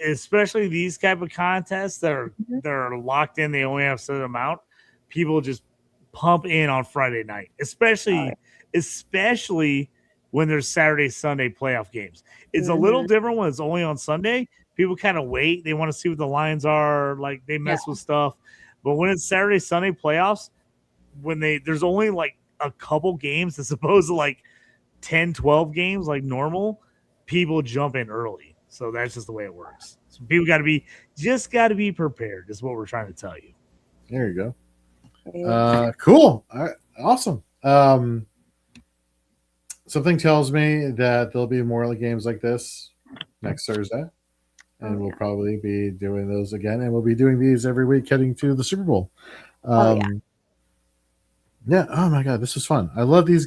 especially these type of contests that are locked in. They only have a certain amount. People just pump in on Friday night, especially when there's Saturday, Sunday playoff games. It's a little different when it's only on Sunday. People kind of wait. They want to see what the lines are. Like they mess with stuff. But when it's Saturday, Sunday playoffs, when there's only like a couple games as opposed to like 10, 12 games like normal, people jump in early. So that's just the way it works. So people got to be prepared is what we're trying to tell you. There you go. Cool. All right. Awesome. Something tells me that there'll be more games like this next Thursday, and we'll probably be doing those again, and we'll be doing these every week heading to the Super Bowl. Yeah. Oh my God, this was fun. I love these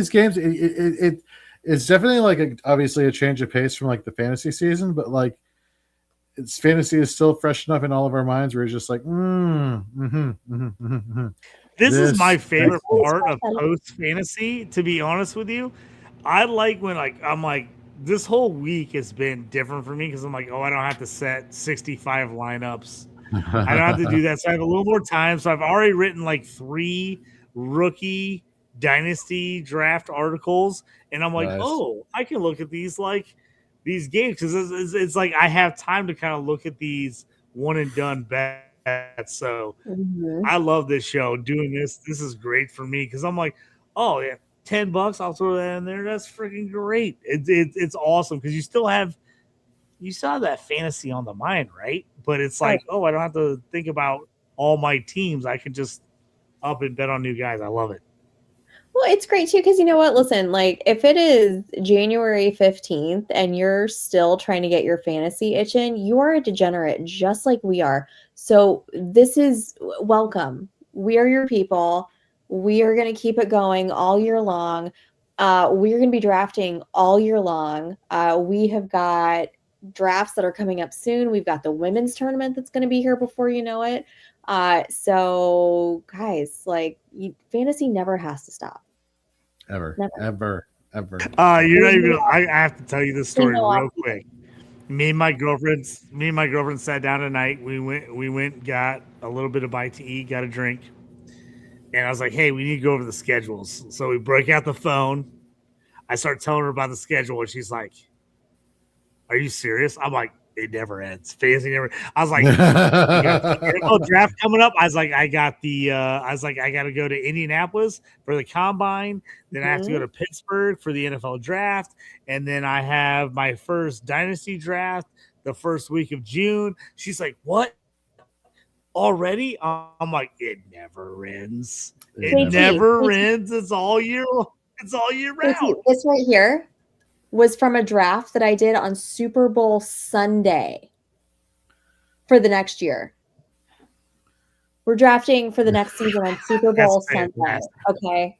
games. It's definitely like obviously a change of pace from like the fantasy season, but like it's fantasy is still fresh enough in all of our minds where it's just like, This is my favorite part of post fantasy, to be honest with you. I like when I'm like, this whole week has been different for me because I'm like, oh, I don't have to set 65 lineups. I don't have to do that. So I have a little more time. So I've already written like 3 rookie dynasty draft articles. And I'm like, oh, I can look at these games because it's like I have time to kind of look at these one and done bets. So I love this show. Doing this is great for me because I'm like, oh yeah, $10, I'll throw that in there. That's freaking great. It's awesome because you still have that fantasy on the mind, right? But it's like, oh, I don't have to think about all my teams. I can just up and bet on new guys. I love it. Well, it's great too because you know what? Listen, like if it is January 15th and you're still trying to get your fantasy itching, you are a degenerate just like we are. So this is welcome. We are your people. We are going to keep it going all year long. We're going to be drafting all year long. We have got drafts that are coming up soon. We've got the women's tournament that's going to be here before you know it. So guys, like fantasy never has to stop. Ever. You're not even. I have to tell you this story real quick. Me and my girlfriend sat down tonight. We went, got a little bit of bite to eat, got a drink, and I was like, "Hey, we need to go over the schedules." So we break out the phone. I start telling her about the schedule, and she's like, "Are you serious?" I'm like, "It never ends. Fantasy never." I was like, "You got the NFL draft coming up." I was like, I got to go to Indianapolis for the combine. Then I have to go to Pittsburgh for the NFL draft. And then I have my first dynasty draft the first week of June. She's like, "What? Already?" I'm like, "It never ends. It never ends. It's all year round." This right here was from a draft that I did on Super Bowl Sunday for the next year. We're drafting for the next season on Super Bowl Sunday. Okay.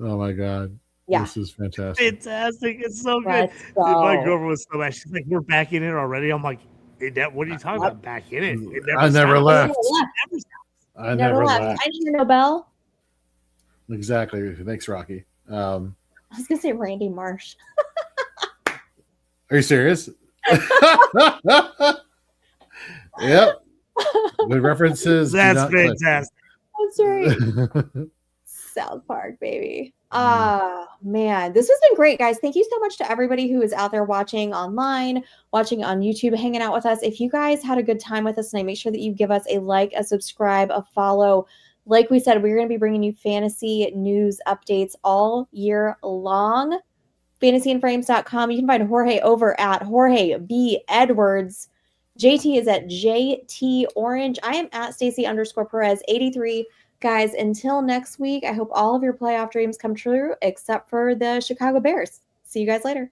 Oh my God. Yeah. This is fantastic. Fantastic. It's so good. My girlfriend was so bad. She's like, "We're back in it already." I'm like, "What are you talking about? Back in it?" I never left. I never left. I need a Nobel. Exactly. Thanks, Rocky. I was gonna say Randy Marsh. Are you serious? Yep. The references. That's fantastic. That's right. South Park, baby. Man, this has been great, guys. Thank you so much to everybody who is out there watching online, watching on YouTube, hanging out with us. If you guys had a good time with us tonight, make sure that you give us a like, a subscribe, a follow. Like we said, we're going to be bringing you fantasy news updates all year long. fantasyandframes.com. You can find Jorge over at Jorge B. Edwards. JT is at JT Orange. I am at Stacy_Perez 83. Guys, until next week, I hope all of your playoff dreams come true except for the Chicago Bears. See you guys later.